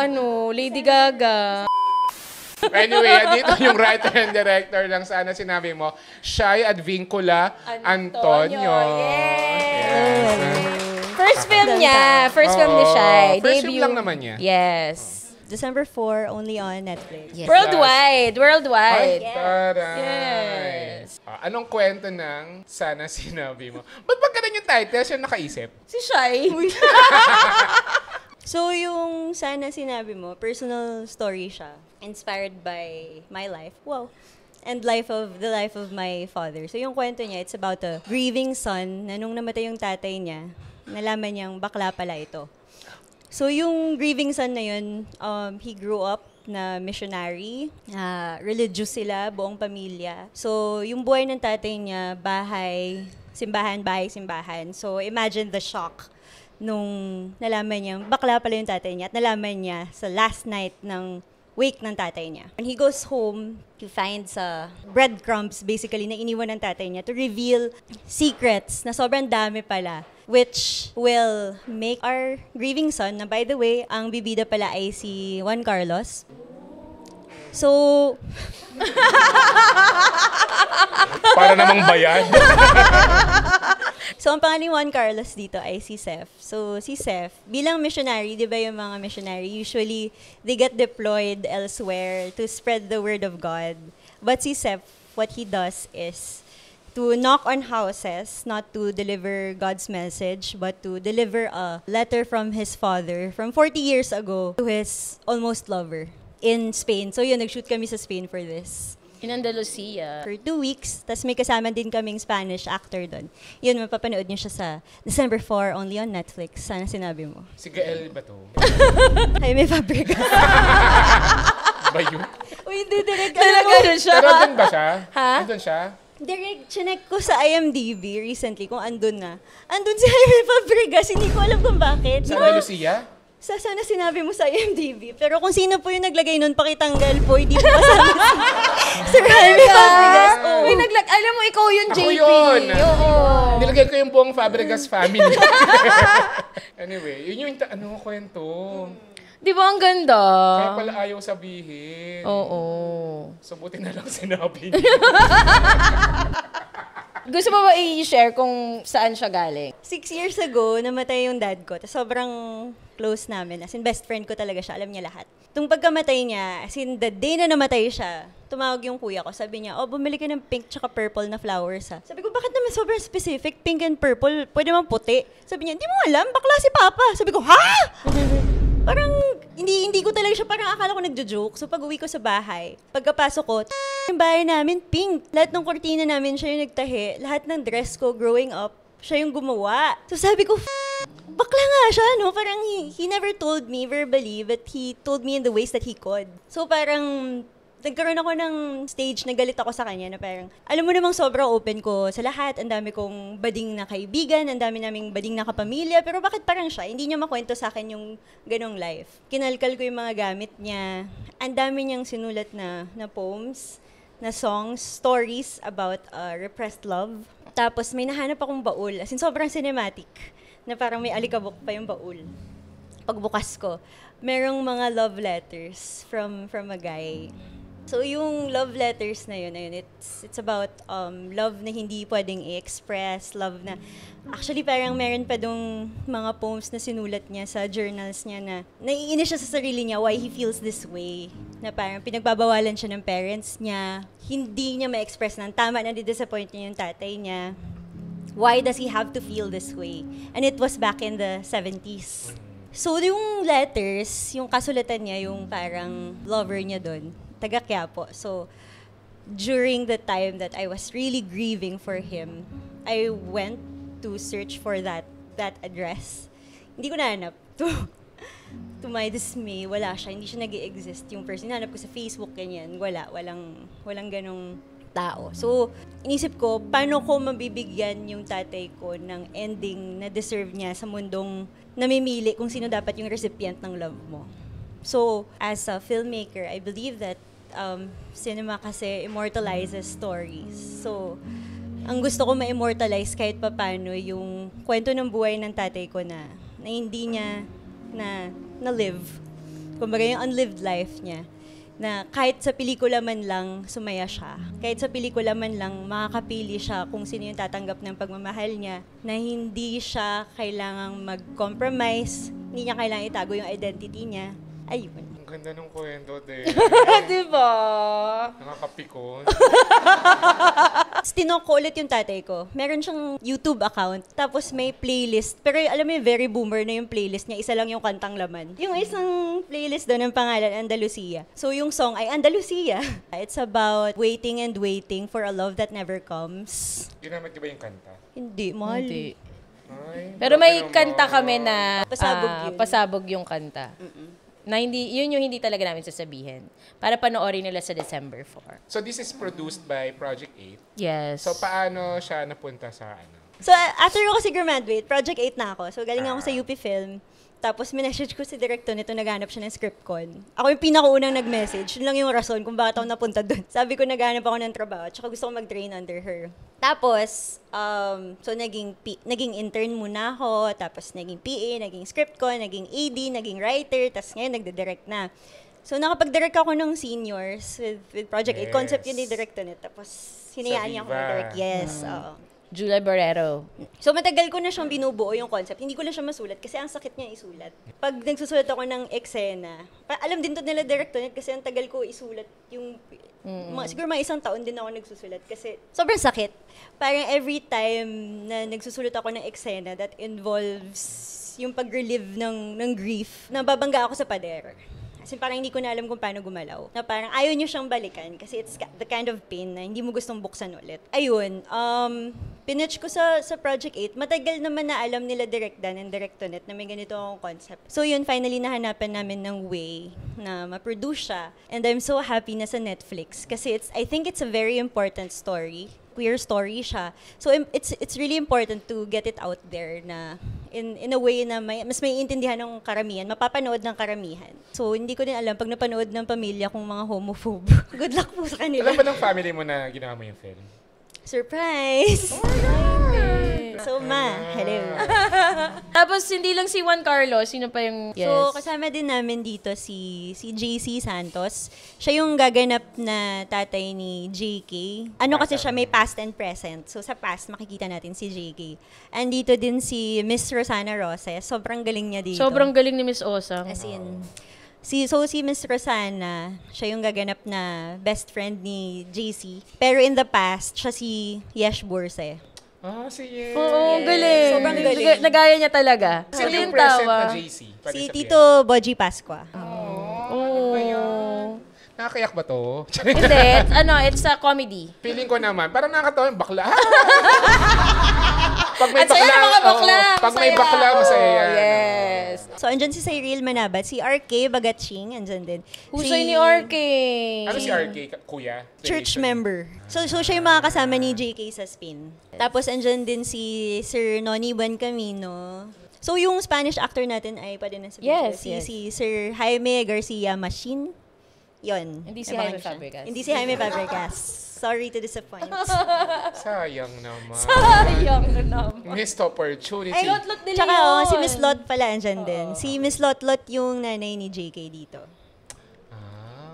Lady Gaga. Anyway, dito yung writer and director ng Sana Sinabi Mo, Shai Advincula Antonio. Yes. First film niya. First film ni Shai. First Debut. film lang naman niya. Yes. December 4, only on Netflix. Yes. Worldwide. Ay, taray. Yes. Anong kwento ng Sana Sinabi Mo? Ba't ba ganun yung title? Siya nakaisip? Si Shai. So, yung Sana Sinabi Mo, personal story siya. Inspired by my life. Wow. And the life of my father. So, yung kwento niya, it's about a grieving son na nung namatay yung tatay niya, nalaman niyang bakla pala ito. So, yung grieving son na yun, he grew up na missionary. Religious sila, buong pamilya. So, yung buhay ng tatay niya, bahay, simbahan. So, imagine the shock nung nalaman niya, bakla pala yung tatay niya at nalaman niya sa last night ng wake ng tatay niya. When he goes home, he finds breadcrumbs basically na iniwan ng tatay niya to reveal secrets na sobrang dami pala, which will make our grieving son, na by the way, ang bibida pala ay si Juan Carlos. So, para namang bayan. So, ang pangalan ni Juan Carlos dito ay si Seth. So, si Seth, bilang missionary, di ba yung mga missionary, usually, they get deployed elsewhere to spread the word of God. But si Seth, what he does is to knock on houses, not to deliver God's message, but to deliver a letter from his father from 40 years ago to his almost lover in Spain. So, yun, nag-shoot kami sa Spain for this. In Andalusia. For 2 weeks. Tapos may kasama din kaming Spanish actor doon. Yun, mapapanood niyo siya sa December 4, only on Netflix. Sana Sinabi Mo. Si Gael ba to? Ay, may Fabregas. Ba yun? Uy, hindi, direct. Talaga doon siya. Pero doon ba siya? Ha? Andun siya? Direct, chinek ko sa IMDb recently kung andun na. Andun si Jaime Fabregas. Hindi ko alam kung bakit. Sa Andalusia? Sana Sinabi Mo sa IMDb. Pero kung sino po yung naglagay nun, pakitanggal po. Hindi po kasama si Sir Jaime Fabregas. Oh. Uy, alam mo, ikaw yun, JP. Ako yun. Oo. Nilagay ko yung buong Fabregas family. Anyway, yun yung kwento. Di ba ang ganda? Kaya pala ayaw sabihin. Oo. So, buti na lang sinabi niya. Gusto mo ba i-share kung saan siya galing? 6 years ago, namatay yung dad ko. Tapos sobrang close namin. As in, best friend ko talaga siya. Alam niya lahat. Tung pagkamatay niya, as in, the day na namatay siya, tumawag yung kuya ko. Sabi niya, bumili ka ng pink tsaka purple na flowers, ha. Sabi ko, bakit naman sobrang specific? Pink and purple, pwede naman puti. Sabi niya, hindi mo alam, bakla si Papa. Sabi ko, ha? Parang, hindi ko talaga siya, parang akala ko nagjo-joke. So, pag uwi ko sa bahay, pagkapasok ko, yung bahay namin, pink. Lahat ng kortina namin, siya yung nagtahi. Lahat ng dress ko, growing up, siya yung gumawa. So, sabi ko, bakla nga siya, no? Parang he never told me verbally, but he told me in the ways that he could. So, parang, nagkaroon ako ng stage na galit ako sa kanya na parang, alam mo namang sobrang open ko sa lahat, ang dami kong bading na kaibigan, ang dami naming bading na kapamilya, pero bakit parang siya, hindi niya makwento sa akin yung ganong life. Kinalkal ko yung mga gamit niya, ang dami niyang sinulat na poems, na songs, stories about repressed love. Tapos may nahanap akong baul, as in sobrang cinematic, na parang may alikabok pa yung baul. Pagbukas ko, merong mga love letters from a guy. So yung love letters na yun, it's about love na hindi pwedeng i-express, love na actually parang meron pa dong mga poems na sinulat niya sa journals niya na naiinis siya sa sarili niya why he feels this way. Na parang pinagbabawalan siya ng parents niya, hindi niya ma-express ng tama na di-disappoint niya yung tatay niya. Why does he have to feel this way? And it was back in the 70s. So yung letters, yung kasulatan niya, yung parang lover niya doon, taga Quiapo. So, during the time that I was really grieving for him, I went to search for that address. Hindi ko nahanap. To my dismay, wala siya. Hindi siya nag-i-exist. Yung person, nahanap ko sa Facebook, ganyan. Walang ganong tao. So, inisip ko, paano ko mabibigyan yung tatay ko ng ending na deserve niya sa mundong namimili kung sino dapat yung recipient ng love mo. So, as a filmmaker, I believe that cinema kasi immortalizes stories. So, ang gusto ko ma-immortalize kahit papano yung kwento ng buhay ng tatay ko na hindi niya na live. Kumbaga yung unlived life niya. Na kahit sa pelikula man lang sumaya siya. Kahit sa pelikula man lang makakapili siya kung sino yung tatanggap ng pagmamahal niya. Na hindi siya kailangang mag-compromise. Hindi niya kailangang itago yung identity niya. Ayun. Ang ganda ng kwento, din. Diba? Nakakapikon. Tinok ko ulit yung tatay ko. Meron siyang YouTube account, tapos may playlist. Pero alam mo yung very boomer na yung playlist niya, isa lang yung kantang laman. Yung isang playlist doon ng pangalan, Andalusia. So yung song ay Andalusia. It's about waiting and waiting for a love that never comes. Ginamit niyo ba yung kanta? Hindi, mahal. Hindi. Ay, Pero may kanta kami na Pasabog yun. yung kanta. Na yun yung hindi talaga namin sasabihin. Para panoorin nila sa December 4. So this is produced by Project 8. Yes. So paano siya napunta sa So after ko kasi graduate, Project 8 na ako. So galing ako sa UP Film. Tapos minessage ko si director nito, naghanap siya ng script con. Ako yung pinakaunang nag-message. Yun lang yung rason kung bakit ako napunta doon. Sabi ko naghanap ako ng trabaho, tsaka gusto ko mag-train under her. Tapos, so naging intern muna ako, tapos naging PA, naging script con, naging AD, naging writer, tapos ngayon nagde-direct na. So nakapag-direct ako ng seniors with Project 8. Concept yun yung director nito. Tapos hinayaan niya ako mag-direct. Yes, oo. Julia Barrero. So matagal ko na siyang binubuo yung concept. Hindi ko na siya masulat kasi ang sakit niya isulat. Pag nagsusulat ako ng eksena, alam din to nila director kasi ang tagal ko isulat yung siguro mga isang taon din ako nagsusulat kasi sobrang sakit. Parang every time na nagsusulat ako ng eksena that involves yung pag-relive ng grief, nababangga ako sa pader. Kasi parang hindi ko na alam kung paano gumalaw. Na parang ayaw nyo siyang balikan kasi it's the kind of pain na hindi mo gustong buksan ulit. Ayun, pinitch ko sa Project 8. Matagal naman na alam nila Direct Dan and Direct Tonet na may ganito akong concept. So yun, finally nahanapan namin ng way na ma-produce siya. And I'm so happy na sa Netflix kasi I think it's a very important story. Queer story siya. So it's really important to get it out there na in a way na mas may intindihan ng karamihan, mapapanood ng karamihan. So hindi ko din alam pag napanood ng pamilya kung mga homophobe. Good luck po sa kanila. Alam ba ng family mo na ginawa mo yung film? Surprise! So, Ma, hello. Tapos, hindi lang si Juan Carlos, sino pa yung... Yes. So, kasama din namin dito si JC Santos. Siya yung gaganap na tatay ni JK. Ano kasi siya, may past and present. So, sa past, makikita natin si JK. And dito din si Miss Rosana Roses. Sobrang galing niya dito. Sobrang galing ni Miss Osang. As in... Si Miss Rosana, siya yung gaganap na best friend ni JC. Pero in the past, siya si Yesh Burse. Si Yesh. Oo, galing. Sobrang galing. Nagaya niya talaga. Sino yung present na JC? Si Tito Boji Pascua. Nakakayak ba to? Hindi, it's a comedy. Feeling ko naman, parang nakakatawa yung bakla. Pag may Ang saya ng mga bakla. Pag may Masaya. bakla, masaya yan. Yes. So, andyan si Cyril Manabat, si RK Bagatsing, andyan din. Husay ni RK. Ano si RK, kuya? Church member. So siya yung mga kasama ni JK sa Spin. Tapos andyan din si Sir Noni Buencamino. So yung Spanish actor natin ay pa din nasa Yes, si Sir Jaime Garcia Machine. Yon. Hindi si Jaime Fabregas. Hindi si Jaime Fabregas. Sorry to disappoint. Sayang naman. Sayang naman. Missed opportunity. Ay, Lot De Tsaka Leon. si Miss Lot pala andyan din. Si Miss Lot yung nanay ni JK dito.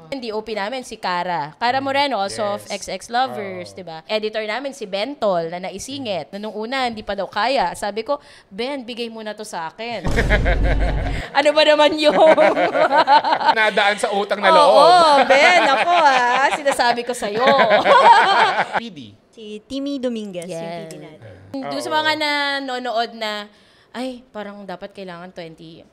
Hindi OP namin si Cara Moreno, also of Yes. XX Lovers, 'di ba? Editor namin si Bentol na naisingit. Na nung una hindi pa daw kaya. Sabi ko, "Ben, bigay mo na 'to sa akin." Ano ba naman 'yung Nadaan sa utang na loob. Oo, Ben, ako sinasabi ko sa iyo. PD. Si Timmy Dominguez, yung Yes. PD natin. Doon sa mga nanonood na, ay, parang dapat kailangan 29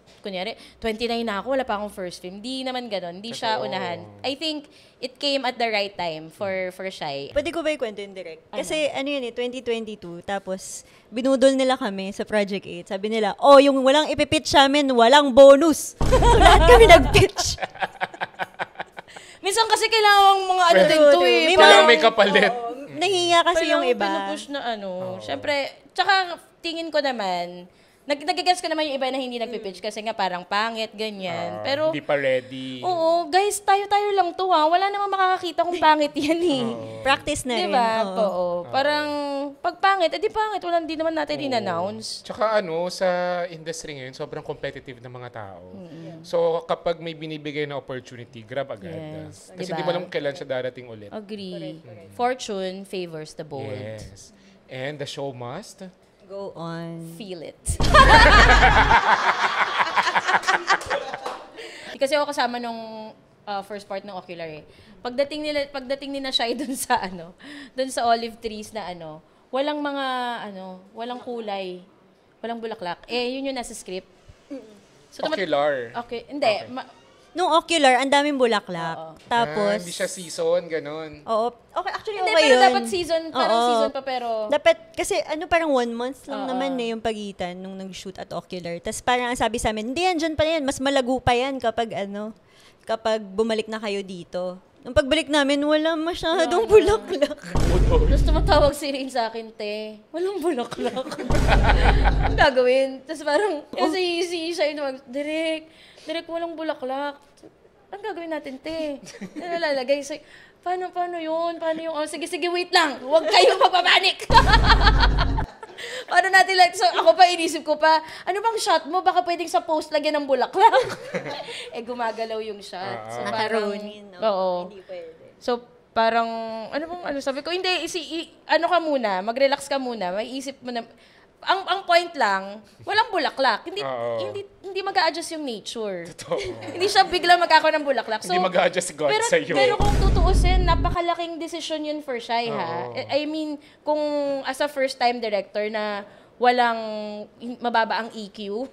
na ako, wala pa akong first film. Hindi naman ganon. Hindi siya unahan. I think it came at the right time for Shai. Pwede ko ba ikwento yung direct? Kasi ano yun 2022, tapos binudol nila kami sa Project 8. Sabi nila, yung walang ipipitch namin, walang bonus. So lahat kami nag-pitch. Minsan kasi kailangan mga ano din to eh. Kailangan may kapalit. Nahiya kasi yung iba. Pinupush na ano. Siyempre, tsaka tingin ko naman, nag-guess ko naman yung iba na hindi nagpipitch kasi nga parang pangit, ganyan. Pero, Hindi pa ready. oo, guys, tayo-tayo lang to wala namang makakakita kung pangit yan eh. Practice na rin. Diba? Oo. Oo. Parang, pag pangit, edi pangit. Hindi naman natin in-announce. Tsaka sa industry ngayon, sobrang competitive ng mga tao. So, kapag may binibigay na opportunity, grab agad. Yes. Kasi Diba? di mo alam kailan siya darating ulit. Agree. Fortune favors the bold. Yes. And the show must... Go on. Feel it. Kasi ako kasama nung first part ng Ocular eh. Pagdating nila siya dun sa olive trees na walang mga walang kulay, walang bulaklak. Yun yung nasa script. So, Ocular. Okay, hindi. Okay. Nung Ocular, ang daming bulaklak. Tapos, hindi siya season, ganun. oo. Okay, actually, Hindi, okay pero yun. dapat season, parang Oo. season pa pero... Dapat, kasi parang 1 month lang naman yung pagitan nung nag-shoot at Ocular. Tapos parang ang sabi sa amin, hindi yan, dyan pa yan. Mas malago pa yan kapag bumalik na kayo dito. Nung pagbalik namin, wala masyadong bulaklak. Tapos tumatawag si Rain sa akin, te, walang bulaklak. Ang gagawin? Tapos parang, si Shai naman, Direk, walang bulaklak. Ang gagawin natin, te? Nalalagay. So, paano yun? Sige, wait lang. Huwag kayong magpapanik. Paano natin so ako pa, inisip ko pa, ano bang shot mo? Baka pwedeng sa post lagyan ng bulaklak. Gumagalaw yung shot. So, Nakaronin. Oo. Hindi pwede. So, parang, sabi ko, hindi, ka muna, mag-relax ka muna, may isip mo na, ang point lang, walang bulaklak. Hindi mag-a-adjust yung nature. Totoo. Hindi siya bigla magkakaroon ng bulaklak. So, Hindi mag-a-adjust si God sa'yo. Pero kung tutuusin, napakalaking decision yun for Shai, ha? I mean, kung as a first-time director na walang mababa ang EQ.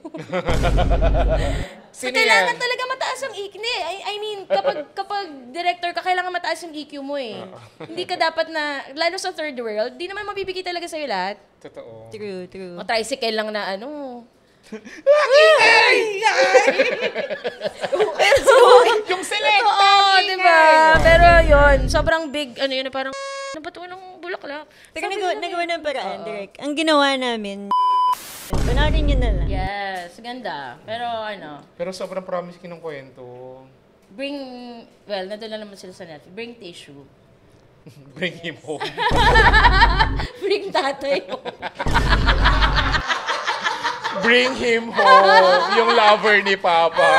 So, kailangan talaga mataas ang EQ. I mean, kapag director ka, kailangan mataas yung EQ mo eh. Hindi ka dapat na, lalo sa third world, di naman mabibigay talaga sa'yo lahat. Totoo. True. O tricycle lang na Yung select! Oo, di ba? Pero yun, sobrang big, parang, napatuwa ng bulaklak. Pero nagawa ng paraan, direct. Ang ginawa namin, panoorin nyo na lang. Yes, ganda. Pero sobrang promising ng kwento. Nandun lang naman sila sa Netflix. Bring tissue. Bring him home. Bring tatay home. Bring him home. Yung lover ni Papa.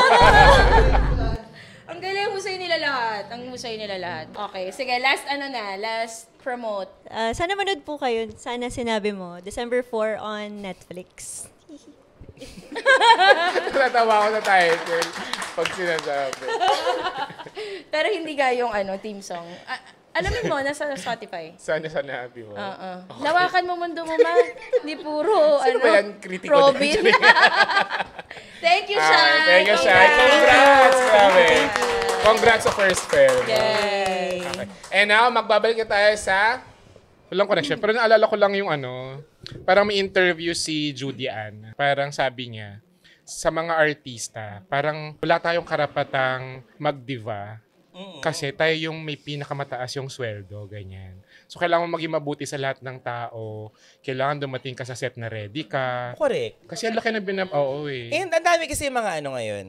Ang galing, husay nila lahat. Okay, sige, last promote. Sana manood po kayo. Sana sinabi mo. December 4 on Netflix. Natawa ko sa title pag sinasabi. Pero hindi ga yung theme song. Alamin mo, nasa Spotify. Sana sanabi mo. Lawakan mo mundo mo, ma. Hindi puro, Sino ba yan? Kritiko na Robin. dyan. Thank you, Shai. Thank you, Shai. Congrats! Grabe. Congrats sa first film. Yay. Okay. And now, magbabalik na tayo sa... Walang connection. Pero naalala ko lang yung parang may interview si Judy Ann. Parang sabi niya, sa mga artista, parang wala tayong karapatang magdiva kasi tayo yung may pinakamataas yung sweldo, ganyan. So, kailangan mo maging mabuti sa lahat ng tao. Kailangan dumating ka sa set na ready ka. Correct. Kasi ang laki na Oo eh. And ang dami kasi mga ano ngayon.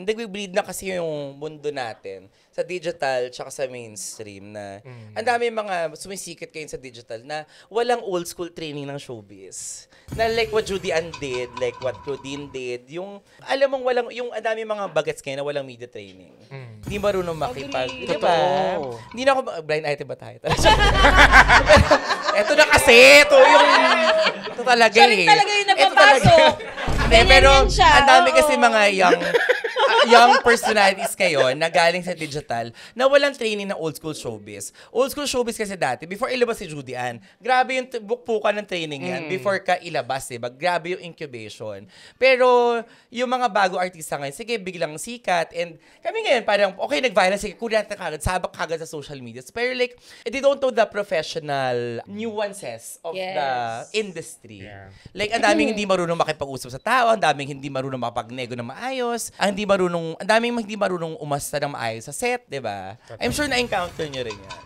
Nagbe-bleed na kasi yung mundo natin sa digital tsaka sa mainstream na ang dami mga sumisikat kayo sa digital na walang old school training ng showbiz. Na like what Judy Ann did, like what Claudine did, yung alam mong walang, yung ang dami mga bagets kayo na walang media training. Hindi marunong makipag, di ba? Hindi na ako, blind item ba tayo? Eto na kasi, ito talaga Siya rin talaga yung napapasok. Pero ang dami kasi mga young personalities kayo na galing sa digital na walang training ng old school showbiz. Old school showbiz kasi dati, before ilabas si Judy Ann, grabe yung bukpukan ng training yan before ka ilabas, diba? Grabe yung incubation. Pero yung mga bago artista ngayon, sige, biglang sikat. And kami ngayon, parang, okay, nag-viral, sige, kunin natin kagad, sabak kagad sa social media. Pero like, they don't know the professional nuances of the industry. Yeah. Like, ang daming hindi marunong makipag-usap sa tao, ang daming hindi marunong makapag-nego na maayos, ang daming hindi marunong umasta ng maayos sa set, di ba? I'm sure na-encounter nyo rin yan.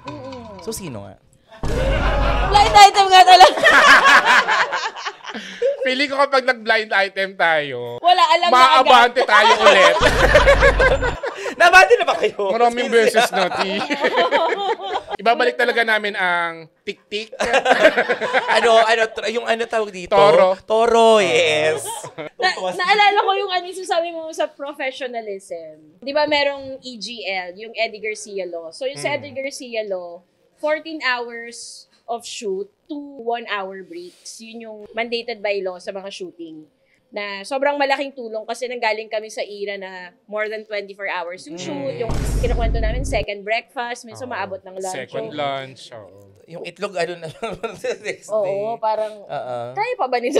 So, sino nga? Blind item nga talaga. Feeling ko kapag nag-blind item tayo, wala, alam maaabante tayo ulit. Nabati na ba kayo? Maraming beses na, T. Ibabalik talaga namin ang tik-tik. Yung tawag dito? Toro, yes. Naalala ko yung sabi mo sa professionalism. Di ba merong EGL, yung Eddie Garcia Law. So yung sa Eddie Garcia Law, 14 hours of shoot, 2 1-hour breaks. Yun yung mandated by law sa mga shooting. Na sobrang malaking tulong kasi nanggaling kami sa era na more than 24 hours yung shoot, yung kinukwento namin, second breakfast, minsan maabot ng lunch. Second lunch, Yung itlog, na next day. Oo, parang, kaya pa ba nito?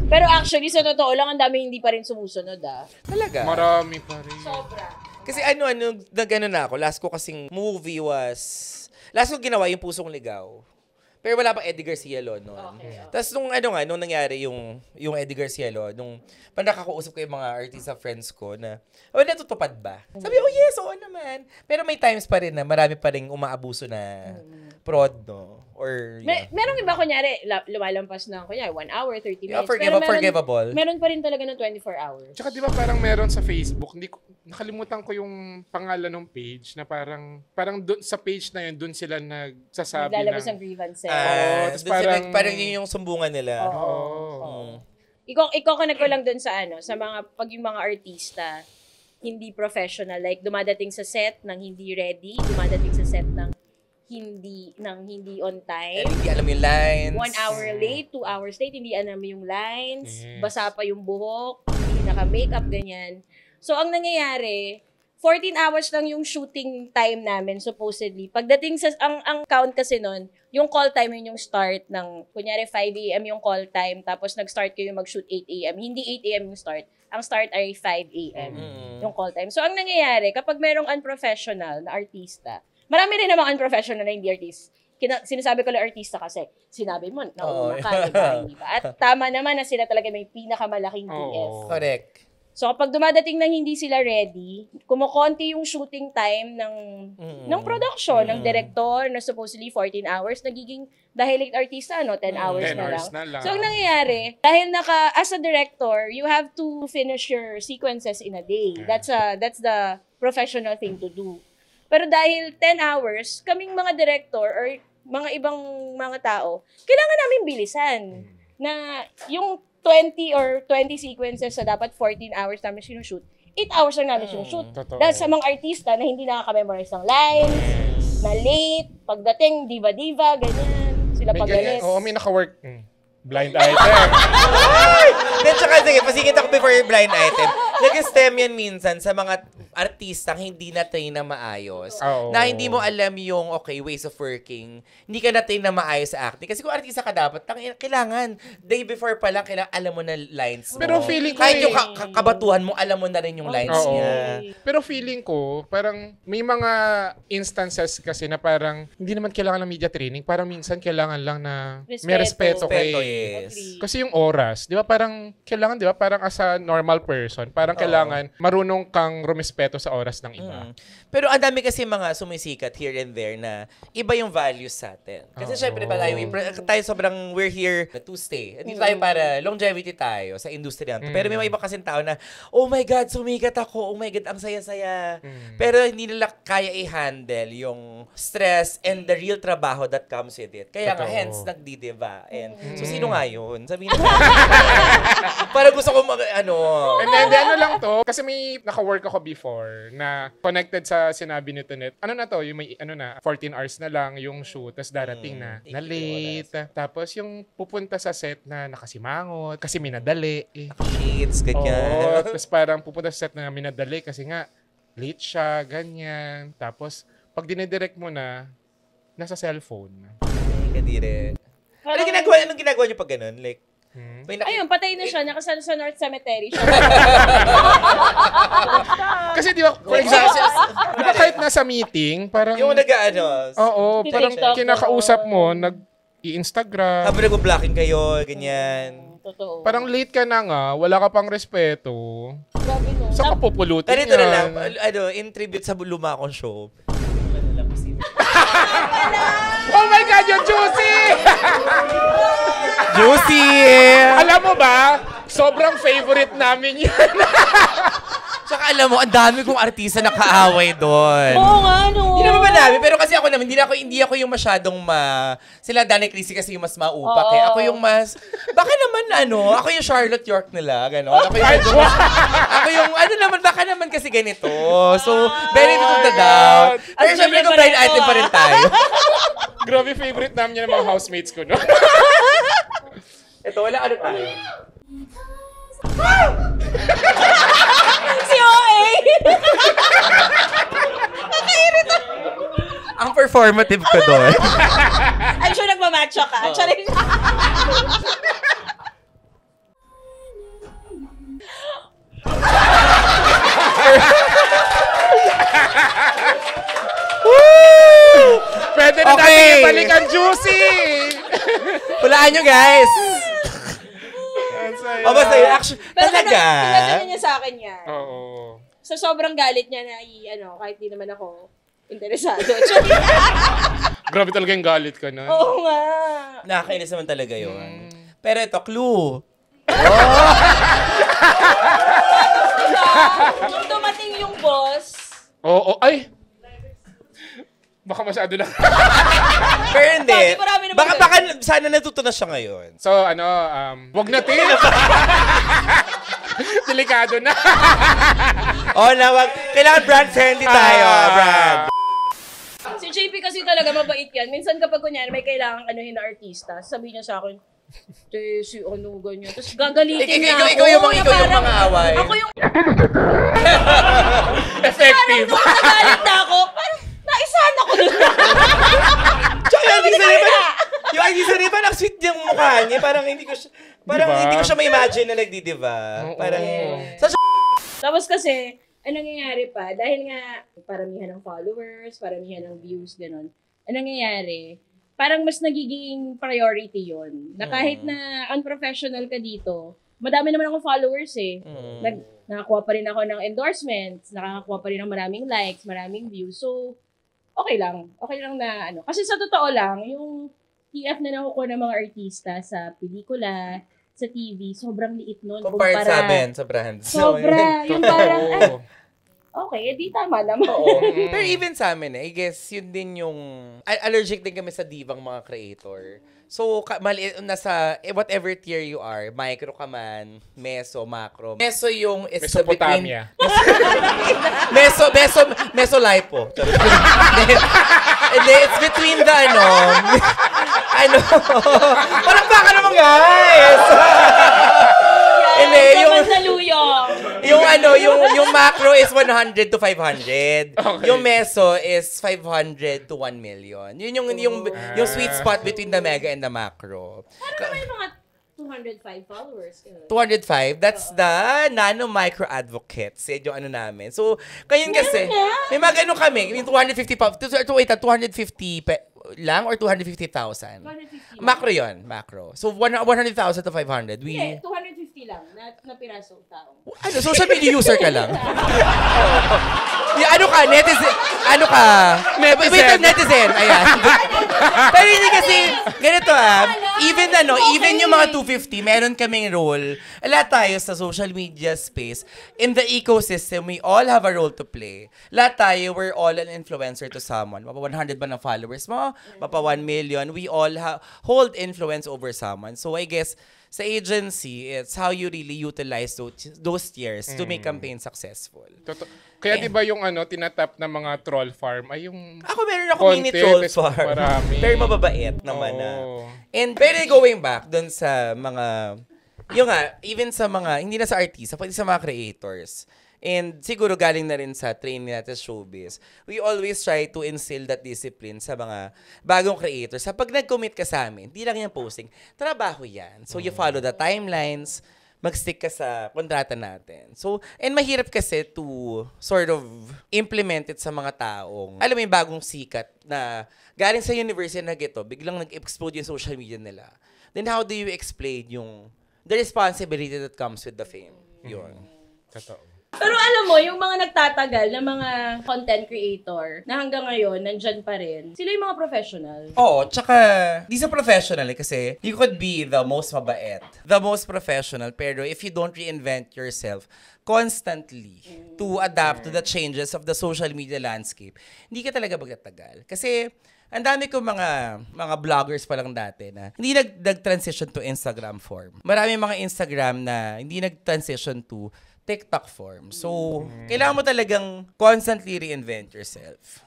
Pero actually, sa totoo lang, ang dami hindi pa rin sumusunod, Talaga? Marami pa rin. Sobra. Kasi nag-ano na ako, last ko kasing movie was, last ko ginawa yung Pusong Ligaw. Pero wala pa Eddie Garcia Law noon. Okay. Tapos nung nangyari yung Eddie Garcia Law, nung nakakausap ko yung mga artista friends ko na, natutupad ba? Sabi ko, yes, oo naman. Pero may times pa rin na marami pa rin umaabuso na prod, no? Or, merong iba, kunyari, lumalampas ng, 1 hour, 30 minutes. Forgivable. Meron pa rin talaga ng 24 hours. Tsaka di ba parang meron sa Facebook, nakalimutan ko yung pangalan ng page na parang sa page na yun, dun sila nagsasabi naglalabas ng grievances. Tapos parang yun yung sumbungan nila. Oo. Iko-connect ko lang dun sa pag yung mga artista, hindi professional, like dumadating sa set ng hindi ready, dumadating sa set ng hindi on time. And hindi alam yung lines. 1 hour late, 2 hours late, hindi alam yung lines, basa pa yung buhok, hindi naka-makeup, ganyan. So, ang nangyayari, 14 hours lang yung shooting time namin, supposedly. Pagdating sa, ang count kasi nun, yung call time yun yung start ng, kunyari 5 a.m. yung call time, tapos nag-start kayo mag-shoot 8 a.m. Hindi 8 a.m. yung start. Ang start ay 5 a.m. Yung call time. So, ang nangyayari, kapag merong unprofessional na artista, marami rin namang unprofessional na hindi artist. Sinasabi ko lang artista kasi, sinabi mo, nauna ka, diba? At tama naman na sila talaga may pinakamalaking TF. Correct. So, kapag dumadating na hindi sila ready, kumukonti yung shooting time ng production, ng director, na supposedly 14 hours, nagiging, dahil late artista, 10 hours 10 na hours lang. na lang. So, ang nangyayari, dahil as a director, you have to finish your sequences in a day. That's the professional thing to do. Pero dahil 10 hours, kaming mga director or mga ibang mga tao, kailangan namin bilisan. Na yung 20 or 20 sequences sa dapat 14 hours namin sinushoot, 8 hours lang namin sinushoot. Dahil sa mga artista na hindi nakaka-memorize ng lines, na late, pagdating, diva-diva, ganyan. Sila pagalit. Oo, may naka-work. Blind item. Then, tsaka, sige, pasikita ko before yung blind item. Nag-stem yan minsan sa mga artistang hindi na-train na maayos. Oo. Na hindi mo alam yung, ways of working. Hindi ka na-train na maayos sa acting. Kasi kung artista ka dapat, kailangan, day before pa lang, kailangan alam mo na lines mo. Pero feeling ko kahit yung kabatuhan mo, alam mo na rin yung lines Oo. niya. Pero feeling ko, parang may mga instances kasi na parang hindi naman kailangan ng media training. Parang minsan kailangan lang na may respeto kay... Yes. Kasi yung oras, di ba parang kailangan, di ba parang as a normal person, parang kailangan marunong kang rumespeto sa oras ng iba. Pero ang dami kasi mga sumisikat here and there na iba yung values sa atin. Kasi syempre ba tayo sobrang we're here to stay. Dito tayo para longevity tayo sa industriya natin. Pero may mga iba kasing tao na, oh my God, sumikat ako. Oh my God, ang saya-saya. Pero hindi nila kaya i-handle yung stress and the real trabaho that comes with it. Kaya nga, hence, nagdidiva. And so, sino nga yun? Sabihin mo. Para gusto ko And then, ano lang to, kasi may naka-work ako before na connected sa sinabi ni Tonet. Ano na to, yung may 14 hours na lang yung shoot, tapos darating na late. Tapos yung pupunta sa set na nakasimangot, kasi minadali. Kids, ganyan. Tapos parang pupunta sa set na minadali kasi nga late siya, ganyan. Tapos pag dinidirect mo na, nasa cellphone. Ay, kadire. Anong ginagawa niyo pag ganun? Like, ayun, patay na siya. Nakasal sa North Cemetery siya. Kasi di ba, for example, di ba kahit nasa meeting, parang... Yung Oo, parang kinakausap mo, nag-i-Instagram. Habang nag-blocking kayo, ganyan. Totoo. Parang late ka na nga, wala ka pang respeto. Grabe no. Saan ka pupulutin Ganito na lang, in tribute sa luma akong show. Oh my God, you're juicy! Juicy! Alam mo ba, sobrang favorite namin yan. Tsaka alam mo, ang dami kong artista na kaaway doon. Oo nga, no. Hindi naman madami, pero kasi ako naman, hindi ako yung masyadong sila Danny Chrissy kasi yung mas maupak eh. Ako yung mas, baka naman ako yung Charlotte York nila, gano'n. Ako yung, baka naman kasi ganito. So, benefit of the doubt. Pero syempre kung blind item pa rin tayo. Grabe, favorite namin yan ng mga housemates ko, no? Ito, wala tayo. Si OA! Ang performative ko doon. I'm sure nagmamatcha ka. Charing. Pwede na natin ibalik ang juicy! Hulaan nyo, guys! Basta yun, actually, talaga? Pinadala niya sa akin yan. Oo. So, sobrang galit niya na kahit di naman ako interesado. Grabe talaga yung galit ko, no? Oo nga. Nakakainis naman talaga yun. Pero ito, clue. Nung dumating yung boss, ay! Baka masyado na. Pero hindi. Baka sana natuto na siya ngayon. So, wag natin. Delikado na. Kailangan brand friendly tayo, brand. Si JP kasi talaga mabait yan. Minsan kapag kunyari may kailangan na artista, sabihin niya sa akin, si ganyan. Tapos gagalitin niya ako. Ikaw yung mga away. Ako yung... Effective. Parang nung nagalit na ako, parang naisahan ako doon. Tsaka yung artista rin pa, sweet yung mukha niya. Parang hindi ko siya ma-imagine na nagdidiva. Parang... Tapos kasi, nangyayari pa, dahil nga paramihan ng followers, paramihan ng views, gano'n, nangyayari, parang mas nagiging priority yon na kahit na unprofessional ka dito, madami naman akong followers eh. Nakakuha pa rin ako ng endorsements, nakakakuha pa rin ng maraming likes, maraming views. So, okay lang. Okay lang na Kasi sa totoo lang, yung TF na nakukuha ng mga artista sa pelikula, sa TV, sobrang liit nun. Compared sa amin, sa brands. Sobra. Yung parang, okay, di tama naman. Pero even sa amin, I guess, yun din yung... Allergic din kami sa divang mga creator. So, nasa whatever tier you are, micro ka man, meso, macro. Meso yung... Mesopotamia. Meso-lipo. It's between the parang baka naman, guys! Yung Mandaluyong. Yung yung macro is 100 to 500. Okay. Yung meso is 500 to 1 million. Yun yung sweet spot between the mega and the macro. Parang may mga 205 followers. 205, that's the nano micro advocates. Yung ano namin. So, kayo kasi, may mga ganun kami. Yung 250 lang or 250,000? 250. Macro yun, macro. So, 100,000 to 500. Yeah, 250 lang na piraso tao. Ano, social media user ka lang? Ano ka? Netizen? Ano ka? Netizen. Ayan. Pero hindi kasi, ganito even yung mga 250, meron kaming role. Lahat tayo sa social media space. In the ecosystem, we all have a role to play. Lahat tayo, we're all an influencer to someone. Mapa 100 ba ng followers mo? Mapa 1 million. We all hold influence over someone. So I guess, sa agency, it's how you really utilize those tiers to make campaign successful. Kaya di ba yung tinatap na mga troll farm ay yung ako meron ako mini troll farm. Marami. Pero mababait naman na. And pero going back dun sa mga even sa mga hindi na sa artista, pati sa mga creators. And siguro galing na rin sa training natin sa showbiz. We always try to instill that discipline sa mga bagong creators. Sa pag nag-commit ka sa amin, hindi lang yan posting, trabaho yan. So you follow the timelines, mag-stick ka sa kontrata natin. So, and mahirap kasi to sort of implement it sa mga taong, alam mo yung bagong sikat na galing sa university na gito, biglang nag-explode yung social media nila. Then how do you explain the responsibility that comes with the fame? Yun. Totoo. Pero alam mo, yung mga nagtatagal na mga content creator na hanggang ngayon, nandyan pa rin, sila yung mga professional. Oo, tsaka, di sa professional kasi you could be the most mabait, the most professional, pero if you don't reinvent yourself constantly to adapt to the changes of the social media landscape, hindi ka talaga magtatagal. Kasi, ang dami ko mga vloggers pa lang dati na hindi nag-transition to Instagram form. Marami mga Instagram na hindi nag-transition to TikTok form. So, kailangan mo talagang constantly reinvent yourself.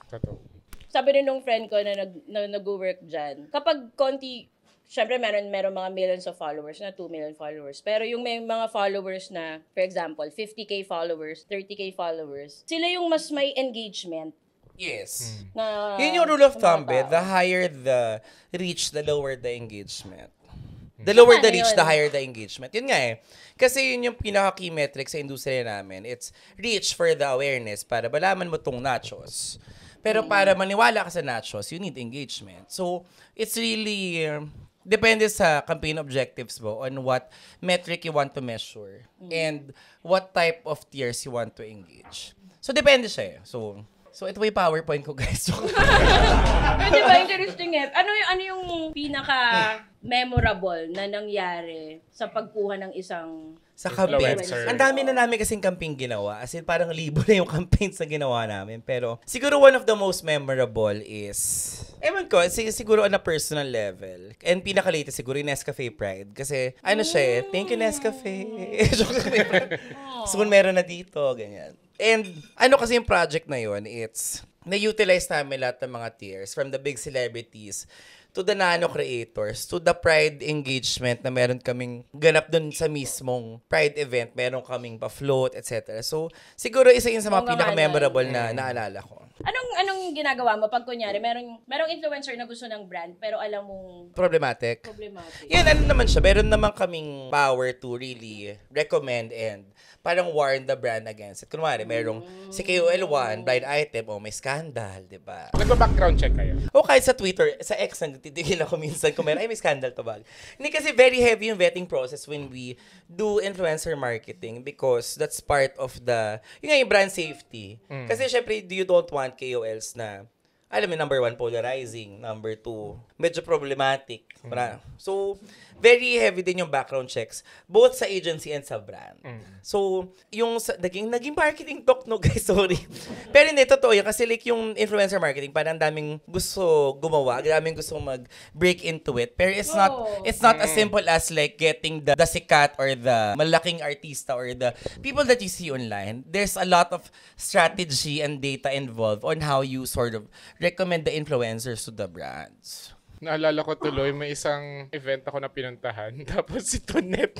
Sabi rin nung friend ko na nag-work dyan, kapag konti, syempre meron mga millions of followers na 2 million followers. Pero yung may mga followers na, for example, 50K followers, 30K followers, sila yung mas may engagement. Yes. Na, yun yung rule of thumb, the higher the reach, the lower the engagement. The lower the reach, the higher the engagement. Yun nga Kasi yun yung pinaka-key metric sa industriya namin. It's reach for the awareness para malaman mo tong nachos. Pero para maniwala ka sa nachos, you need engagement. So, it's really depende sa campaign objectives mo on what metric you want to measure and what type of tiers you want to engage. So, depende siya So, ito yung PowerPoint ko, guys. Pero diba, interesting Ano yung pinaka-memorable na nangyari sa pagkuha ng isang sa campaign. Ang dami na namin kasing campaign ginawa. As in, parang libo na yung campaigns na ginawa namin. Pero, siguro one of the most memorable is, ewan ko, siguro on a personal level. And pinaka-latest siguro yung Nescafe Pride. Kasi, thank you Nescafe. Soon meron na dito, ganyan. And, kasi yung project na yun, it's, na-utilize namin lahat ng mga tiers, from the big celebrities, to the nano creators, to the Pride engagement na meron kaming ganap dun sa mismong Pride event, meron kaming pa-float, etc. So, siguro isa yun sa mga pinaka-memorable na naalala ko. Anong ginagawa mo pag kunyari, merong influencer na gusto ng brand, pero alam mong problematic. Yan, naman siya. Meron naman kaming power to really recommend and parang warn the brand against it. Kunwari, merong si KOL1, blind item, may scandal, di ba? Nagpa-background check kayo? O kahit sa Twitter, sa X, nagtitigil ako minsan kung may scandal to ba? Hindi kasi very heavy yung vetting process when we do influencer marketing because that's part of yung brand safety. Kasi syempre, you don't want KOLs na, alam mo, number 1, polarizing. Number 2, medyo problematic. So, very heavy din yung background checks, both sa agency and sa brand. So, yung naging marketing talk, no guys, sorry. Pero hindi, totoo yan. Kasi like yung influencer marketing, parang daming gusto gumawa, daming gusto mag-break into it. Pero it's not as simple as like getting the sikat or the malaking artista or the people that you see online. There's a lot of strategy and data involved on how you sort of recommend the influencers to the brands. Naalala ko tuloy, may isang event ako na pinuntahan. Tapos si Tonet.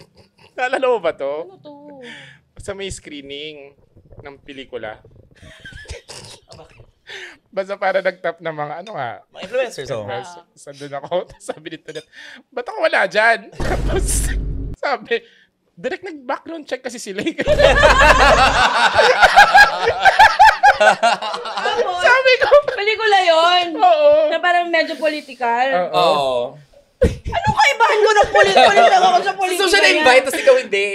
Naalala mo ba to? Ano to? sa may screening ng pelikula. Basta para nag-tap ng mga mga influencers. So, doon ako, sabi nito, ba't ako wala dyan? Tapos, sabi, direct nag-background check kasi sila. Sabi ko, Pelikula yon. Oo. Na parang medyo political. Oo. Anong kaibahan ko ng political ako sa politika? So, siya na-invite, tapos ikaw hindi.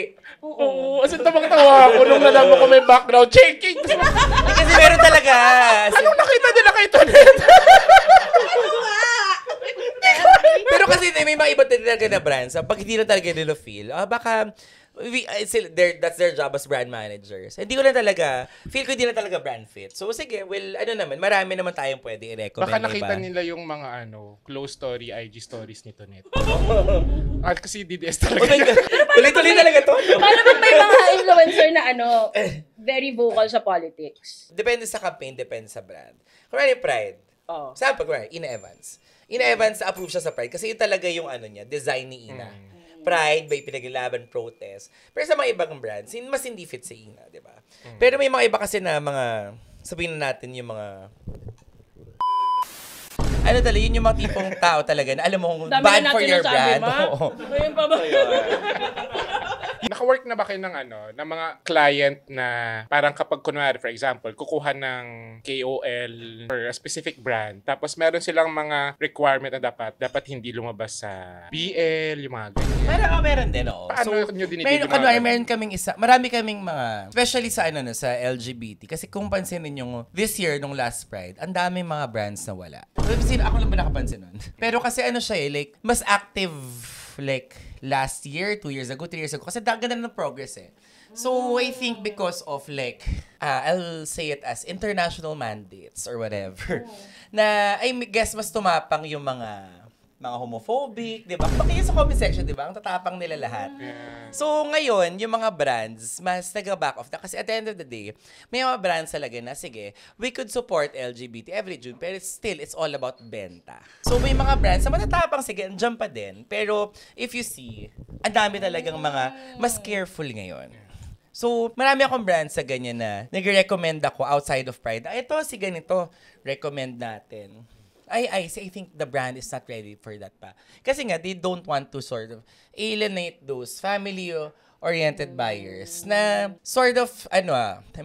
Oo. Kasi tabang-tawa ako nung nalaman ko may background checking. Kasi meron talaga. Anong nakita nila kay Tonet? Pero kasi may mga iba talaga na brands. Pag hindi na talaga nila feel, baka that's their job as brand managers. Hindi ko na talaga, feel ko hindi na talaga brand fit. So sige, marami naman tayong pwede i-recommend. Baka nakita nila yung mga close story, IG stories ni Tonet. At kasi DDS talaga. Tuloy-tuloy talaga to. Paano ba may mga influencer na very vocal sa politics? Depende sa campaign, depende sa brand. Kunwari Pride. Saan pa kunwari? Ina Evans. Ina Evans, approve siya sa Pride kasi yun talaga yung niya, design ni Ina. Pride, may pinaglaban, protest. Pero sa mga ibang brands, mas hindi fit si Ina, di ba? Pero may mga iba kasi na mga, sabihin na natin yung mga, yun yung mga tipong tao talaga na alam mo, bad for your brand. Ayun pa ba? Naka-work na ba kayo ng ng mga client na parang kapag kunwari, for example, kukuha ng KOL for a specific brand, tapos meron silang mga requirement na dapat hindi lumabas sa BL, yung mga ganyan. Meron din, Paano nyo dinidili meron kaming marami kaming mga, especially sa sa LGBT, kasi kung pansinin nyo, this year, nung last Pride, ang daming mga brands na wala. Ako lang ba nakapansin nun? Pero kasi siya mas active last year, 2 years ago, 3 years ago. Kasi ganda ng progress So, I think because of I'll say it as international mandates or whatever, na I guess mas tumapang yung mga homophobic, di ba? Bakit sa comment section, di ba? Ang tatapang nila lahat. Yeah. So, ngayon, yung mga brands, mas nag-back off na. Kasi at the end of the day, may mga brands talaga na, sige, we could support LGBT every June, pero still, it's all about benta. So, may mga brands na matatapang, sige, andyan pa din. Pero, if you see, ang dami talagang mga mas careful ngayon. So, marami akong brands sa ganyan na nag-recommend ako outside of Pride. Ito, si ganito, recommend natin. I think the brand is not ready for that pa. Kasi nga, they don't want to sort of alienate those family-oriented buyers na sort of, I'm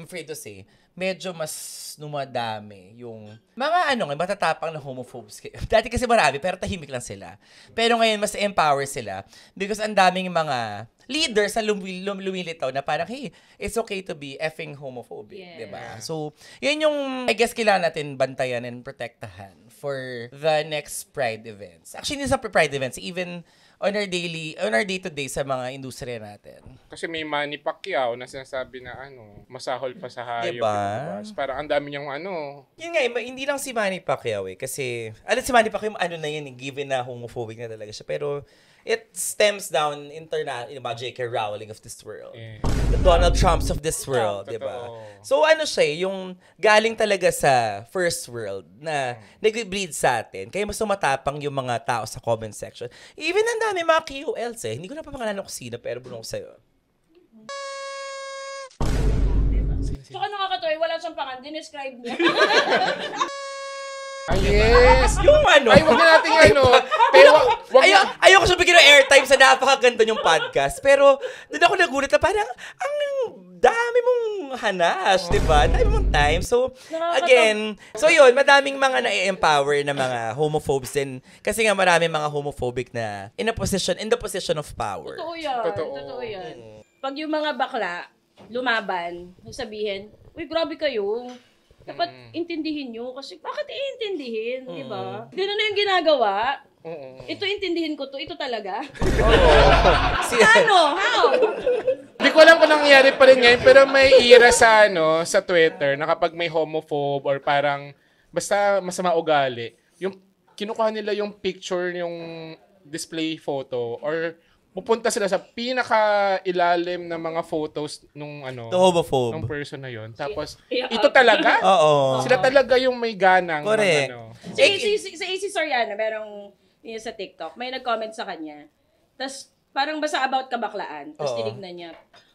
afraid to say, medyo mas numadami yung mga matatapang na homophobes. Dati kasi marami, pero tahimik lang sila. Pero ngayon, mas empower sila because ang daming mga leaders na lumilitaw na parang, hey, it's okay to be effing homophobic, diba? So, yun yung, I guess, kailangan natin bantayan and protektahan for the next Pride events. Actually, hindi sa Pride events, even on our day-to-day sa mga industriya natin. Kasi may Manny Pacquiao na sinasabi na masahol pa sa hayop. Diba? Parang ang dami niyang Yun nga, hindi lang si Manny Pacquiao kasi, si Manny Pacquiao, na yan, given na homophobic na talaga siya. Pero, it stems down about J.K. Rowling of this world. Yeah. The Donald Trumps of this world, di ba? So, siya, yung galing talaga sa first world na nag-breed sa atin. Kaya mas matapang yung mga tao sa comment section. Even ang dami mga KOLs Hindi ko na pa pangalan ko sino, pero bulong ko sa'yo. Tsaka nakakatuwa, wala siyang pangalan. Dinescribe niya. Yes! Yung Ay, wag na natin ayoko siya bigyan ng airtime sa napakaganda yung podcast. Pero, doon ako nagulat na parang, ang dami mong hanas, di ba? Dami mong time. So, again, yun, madaming mga na-empower na mga homophobes din. Kasi nga maraming mga homophobic na in the position of power. Totoo yan. Pag yung mga bakla, lumaban, sabihin, uy, grabe kayo. Dapat intindihin nyo kasi bakit iintindihin, di ba? Ganun na yung ginagawa. Ito intindihin ko to, ito talaga. How? Hindi ko alam kung nangyayari pa rin ngayon, pero may era sa Twitter na kapag may homophobe or parang basta masama ugali, yung kinukuha nila yung picture, yung display photo, or pupunta sila sa pinaka-ilalim na mga photos nung homophobe. ng person na yon. Tapos, ito talaga? Oo. Sila talaga yung may ganang. Correct. Si AC Soriano, merong yun sa TikTok, may nag-comment sa kanya. Tapos, parang basta about kabaklaan. Tapos, tinignan niya.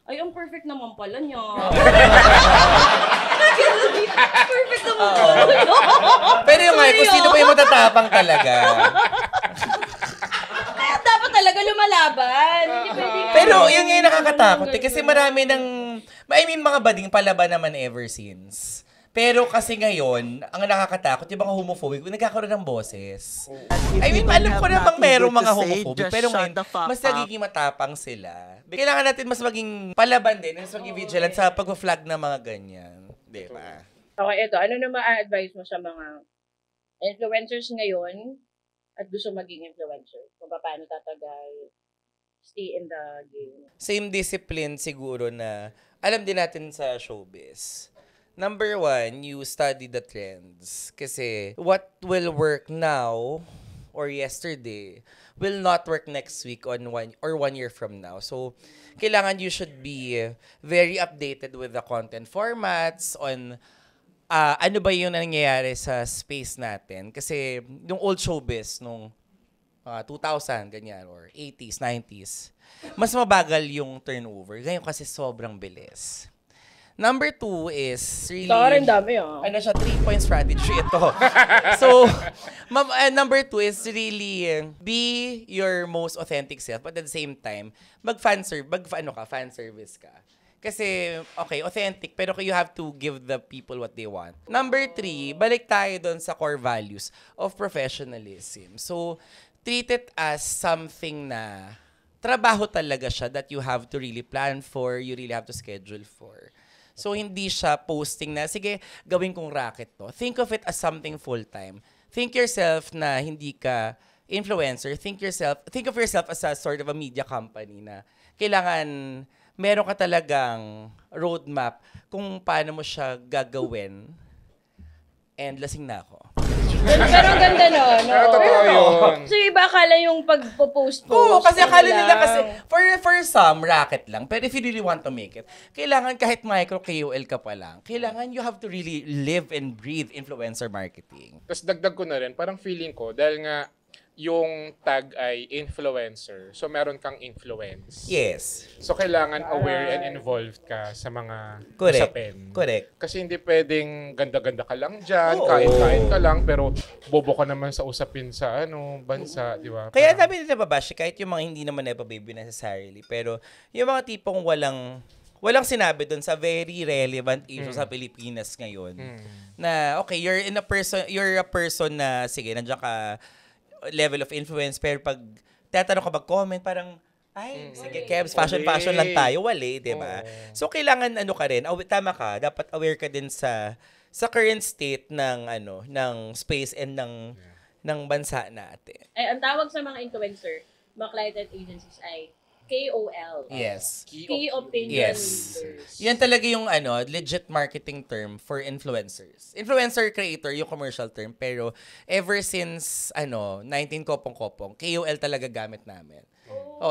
Ay, ang perfect naman pala niya. Perfect naman pala niya. Pero yung nga, kung sino pa yung matatapang talaga. Kaya dapat talaga lumalaban. Hindi pwedeng Pero yun nga yung nakakatakot kasi marami ng, mga bading palaban naman ever since. Pero kasi ngayon, ang nakakatakot, yung mga homophobic, nagkakaroon ng boses. Alam ko namang merong mga homophobic, pero ngayon, mas nagiging matapang sila. Kailangan natin mas maging palaban din, mas maging vigilant sa pag-flag ng mga ganyan. Diba? Okay, ito. Ano na ma-advise mo sa mga influencers ngayon at gusto maging influencer? Kung paano tatagal, stay in the game? Same discipline siguro na alam din natin sa showbiz. Number 1, you study the trends. Kasi what will work now or yesterday will not work next week on 1 year from now. So, kailangan you should be very updated with the content formats on ano ba yung nangyayari sa space natin. Kasi yung old showbiz nung 2000, ganyan, or 80s, 90s, mas mabagal yung turnover. Ngayon kasi sobrang bilis. Number 2 is really... Rin dami Ano siya, 3-point strategy ito. So, number 2 is really be your most authentic self, but at the same time, fan service ka. Kasi, okay, authentic, pero you have to give the people what they want. Number 3, balik tayo doon sa core values of professionalism. So, treat it as something na trabaho talaga siya that you have to really plan for, you really have to schedule for. So, hindi siya posting na, sige, gawin kong racket to. Think of it as something full-time. Think yourself na hindi ka influencer. Think of yourself as a sort of a media company na kailangan meron ka talagang roadmap kung paano mo siya gagawin. And lasing na ako. Pero ang ganda no? Totoo yun. So, iba akala yung pag-post. Oo, kasi akala nila kasi, for some, racket lang. Pero if you really want to make it, kailangan kahit micro KOL ka pa lang, kailangan you have to really live and breathe influencer marketing. Tapos dagdag ko na rin, parang feeling ko, dahil nga yung tag ay influencer, so meron kang influence. Yes. So kailangan aware and involved ka sa mga usapin. Correct. Kasi hindi pwedeng ganda-ganda ka lang dyan, Oo. kain-kain ka lang, pero bobo ka naman sa usapin sa bansa, di ba? Kaya sabi nila babash, kahit yung mga hindi naman Nepo Baby necessarily, pero yung mga tipong walang sinabi doon sa very relevant issue sa Pilipinas ngayon. Na okay, you're a person na sige, nandiyan ka level of influence, pero pag tatanong ka mag-comment, parang sige, Kebs, fashion lang tayo, wali, di ba? So, kailangan ka rin, tama ka, dapat aware ka din sa current state ng space and ng bansa natin. Ay, ang tawag sa mga influencer, mga client agencies ay KOL. Yes. Key opinion Yes. leaders. Yan talaga yung legit marketing term for influencers. Influencer creator yung commercial term, pero ever since 19 kopong-kopong, KOL talaga gamit namin.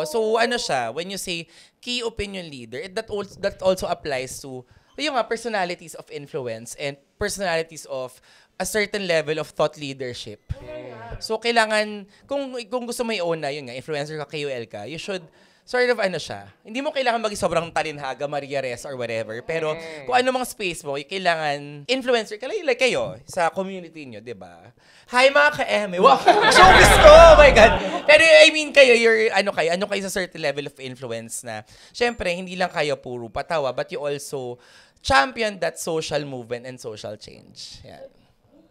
So siya, when you say key opinion leader, that also applies to yung personalities of influence and personalities of a certain level of thought leadership. So kailangan kung gusto mo i-own na yun nga, influencer ka, KOL ka, you should sort of siya. Hindi mo kailangan maging sobrang talinhaga, Maria Ressa or whatever. Pero kung ano mang space mo, kailangan influencer ka like kayo sa community nyo, di ba? Hi mga ka-eme. Wow! Showbiz ko! Oh my God! Pero I mean kayo, ano kayo sa certain level of influence na syempre, hindi lang kayo puro patawa, but you also champion that social movement and social change. Yan.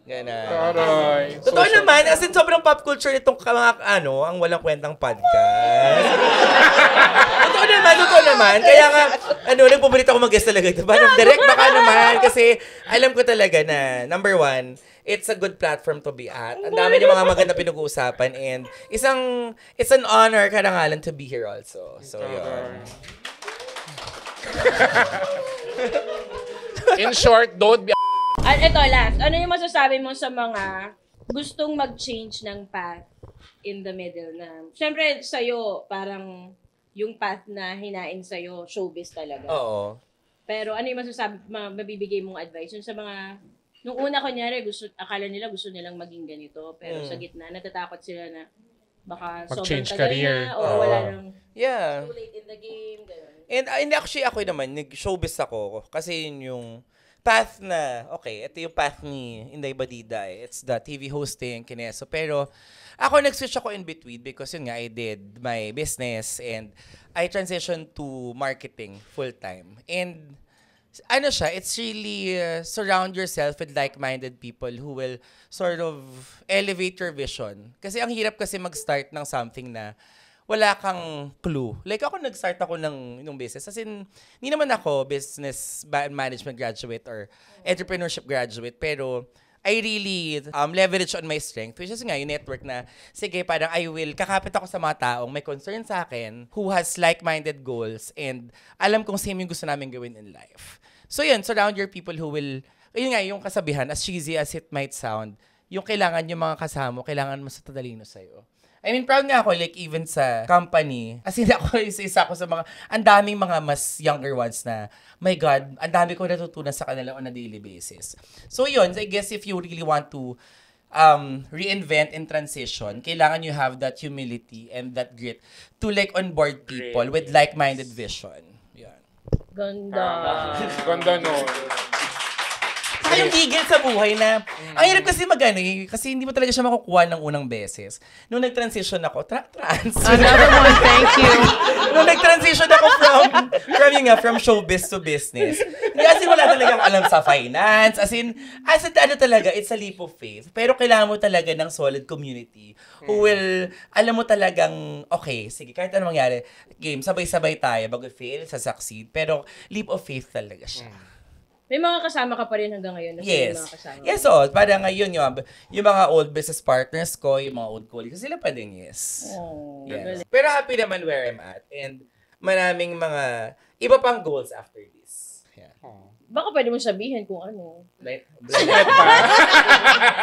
Ganun. Taray. Totoo naman, as in sobrang pop culture itong mga ang walang kwentang podcast. Totoo naman. Kaya nga, nagpupulit ako mag-guest talaga ito. Parang direct baka naman. Kasi alam ko talaga na, number 1, it's a good platform to be at. Ang dami ng mga maganda pinag-uusapan. And it's an honor, karangalan to be here also. So, yun. In short, don't be At ito, last. Ano yung masasabi mo sa mga gustong mag-change ng path in the middle na, syempre, sa'yo, parang yung path na hinain sa'yo, showbiz talaga. Oo. Pero ano yung mabibigay mong advice? Yung sa mga, nung una, kunyari, akala nila gusto nilang maging ganito, pero sa gitna, natatakot sila na baka sobrang Mag-change tagal career. na, o wala nang Yeah. too late in the game, gano'n. And actually, ako naman, nag-showbiz ako. Kasi yun yung path na, okay, ito yung path ni Inday Badida. It's the TV hosting, kineso. Pero ako, nag-switch ako in between because yun nga, I did my business and I transitioned to marketing full-time. And ano siya, it's really surround yourself with like-minded people who will sort of elevate your vision. Kasi ang hirap kasi mag-start ng something na wala kang clue. Like ako, nag-start ako ng business. As in, hindi naman ako business management graduate or entrepreneurship graduate, pero I really leverage on my strength, which is nga yung network na, sige, parang kakapit ako sa mga taong may concern sa akin, who has like-minded goals, and alam kong same yung gusto namin gawin in life. So yun, surround your people who will, yun nga, yung kasabihan, as cheesy as it might sound, yung kailangan yung mga kasama, kailangan mas tatalino sa'yo. I mean, proud nga ako, like, even sa company, as in ako, isa ako sa mga, ang daming mga mas younger ones na, my God, ang dami ko natutunan sa kanila on a daily basis. So yun, I guess if you really want to reinvent and transition, kailangan you have that humility and that grit to like onboard people with like-minded vision. Yan. Ganda. Ganda no. Saka yung gigil sa buhay na, ang hirap kasi kasi hindi mo talaga siya makukuha ng unang beses. Nung nag-transition ako, Another one, thank you. Nung nag-transition ako from showbiz to business, hindi kasi wala talagang alam sa finance. As in ano talaga, it's a leap of faith. Pero kailangan mo talaga ng solid community who will, alam mo talagang, okay, sige, kahit anong mangyari, game, sabay-sabay tayo, bago fail, succeed. Pero leap of faith talaga siya. May mga kasama ka pa rin hanggang ngayon? Yes. Mga kasama Yes, so, parang ngayon yung mga old business partners ko, yung mga old colleagues, sila pa din, yes. Oh, Yes. Pero happy naman where I'm at. And maraming mga iba pang goals after this. Yeah. Baka pwede mo sabihin kung ano. Like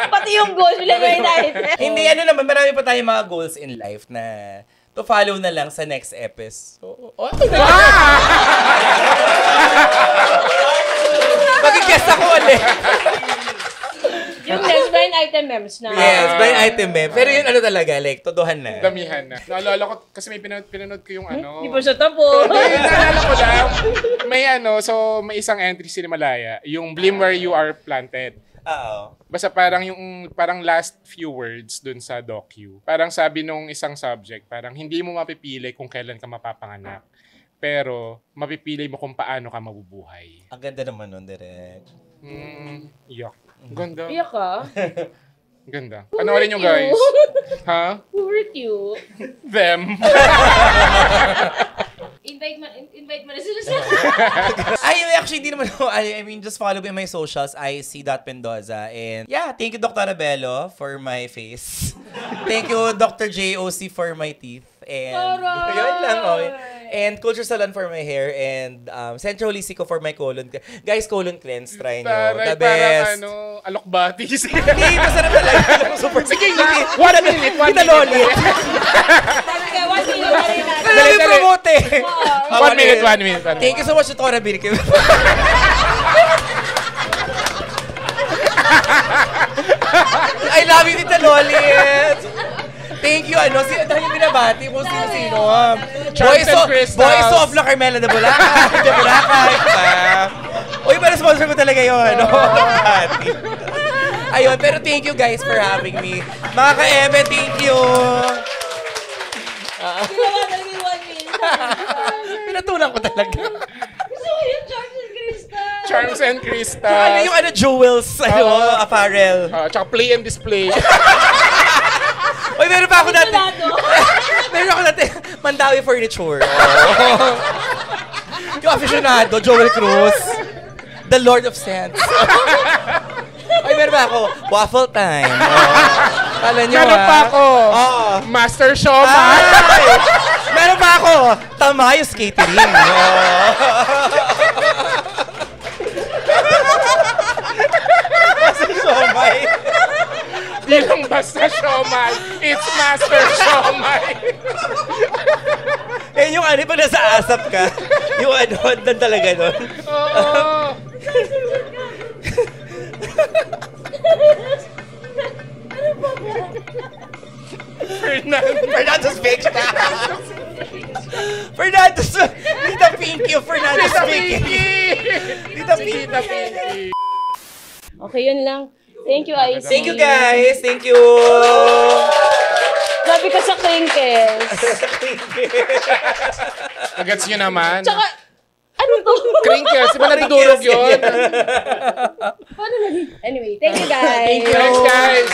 Pati yung goals, ilagay natin. Hindi, ano naman, marami pa tayong mga goals in life na to follow na lang sa next episode. Mag-guess ako ulit. Yung next blind item memes na. Yes, blind item memes. Pero yun ano talaga, like, todohan na. Damihan na. Naalala ko, kasi may pinanood ko yung ano. Hindi pa siya tapos. Naalala ko lang. May isang entry sa Himalaya, yung Bloom Where You Are Planted. Oo. Basta parang last few words dun sa docu. Parang sabi nung isang subject, parang hindi mo mapipili kung kailan ka mapapanganak. Pero mapipili mo kung paano ka mabubuhay. Ang ganda naman nun, Direk. Iyak. Ganda. Iyak ka? Ganda. Panoorin nyo, guys. Ha? Who hurt you? Them. Invite mo na sila sa... Actually, di naman ako. I mean, just follow me on my socials, IC.Pendoza. And yeah, thank you, Dr. Abello, for my face. Thank you, Dr. JOC, for my teeth. And yun lang, okay. And Culture Salon for my hair. And Centro Holisico for my colon. Guys, colon cleanse, try nyo. The best. Parang alokbatis. Hindi, masarap talaga. Super. Sige, 1 minute. Pinalolit. Sige, 1 minute na rin natin. Dali promote eh. 1 minute. Thank you so much, Tora Birke. I love you, Tita Lolit. Thank you, dahil yung binabati kung sino-sino. Voice of La Carmela de Bulacan. De Bulacan. Uy, para sponsor ko talaga yun. Ayun, pero thank you guys for having me. Mga ka-Eme, thank you. Ginawa talaga yung 1 minute. Pinatulang ko talaga. Gusto ko yung Charms and Crystal. Charms and Crystal. Ano yung jewels, apparel. Tsaka play and display. Uy, meron pa ako dati. Meron ako dati. Mandawi Furniture. Yung aficionado, Joel Cruz. The Lord of Sands. Uy, meron pa ako. Waffle Time. Kala nyo, Meron pa ako. Master Showman. Meron pa ako. Tamayos Catering. Master Showman. Di lang basta Showman. It's Master Showman. Yung pa nasa asap ka. Yung dan talaga nun. Oo. Fernando's fake ka. Fernando's, Tita P. Pinky of Fernando speaking. Tita Pinky. Okay, yun lang. Thank you, IC. Thank you, guys. Thank you. Sabi ko sa Crinkles. Agats nyo naman. Tsaka, ano to? Crinkles. Di ba nadudurog yun? Paano naging? Anyway, thank you, guys. Thanks, guys.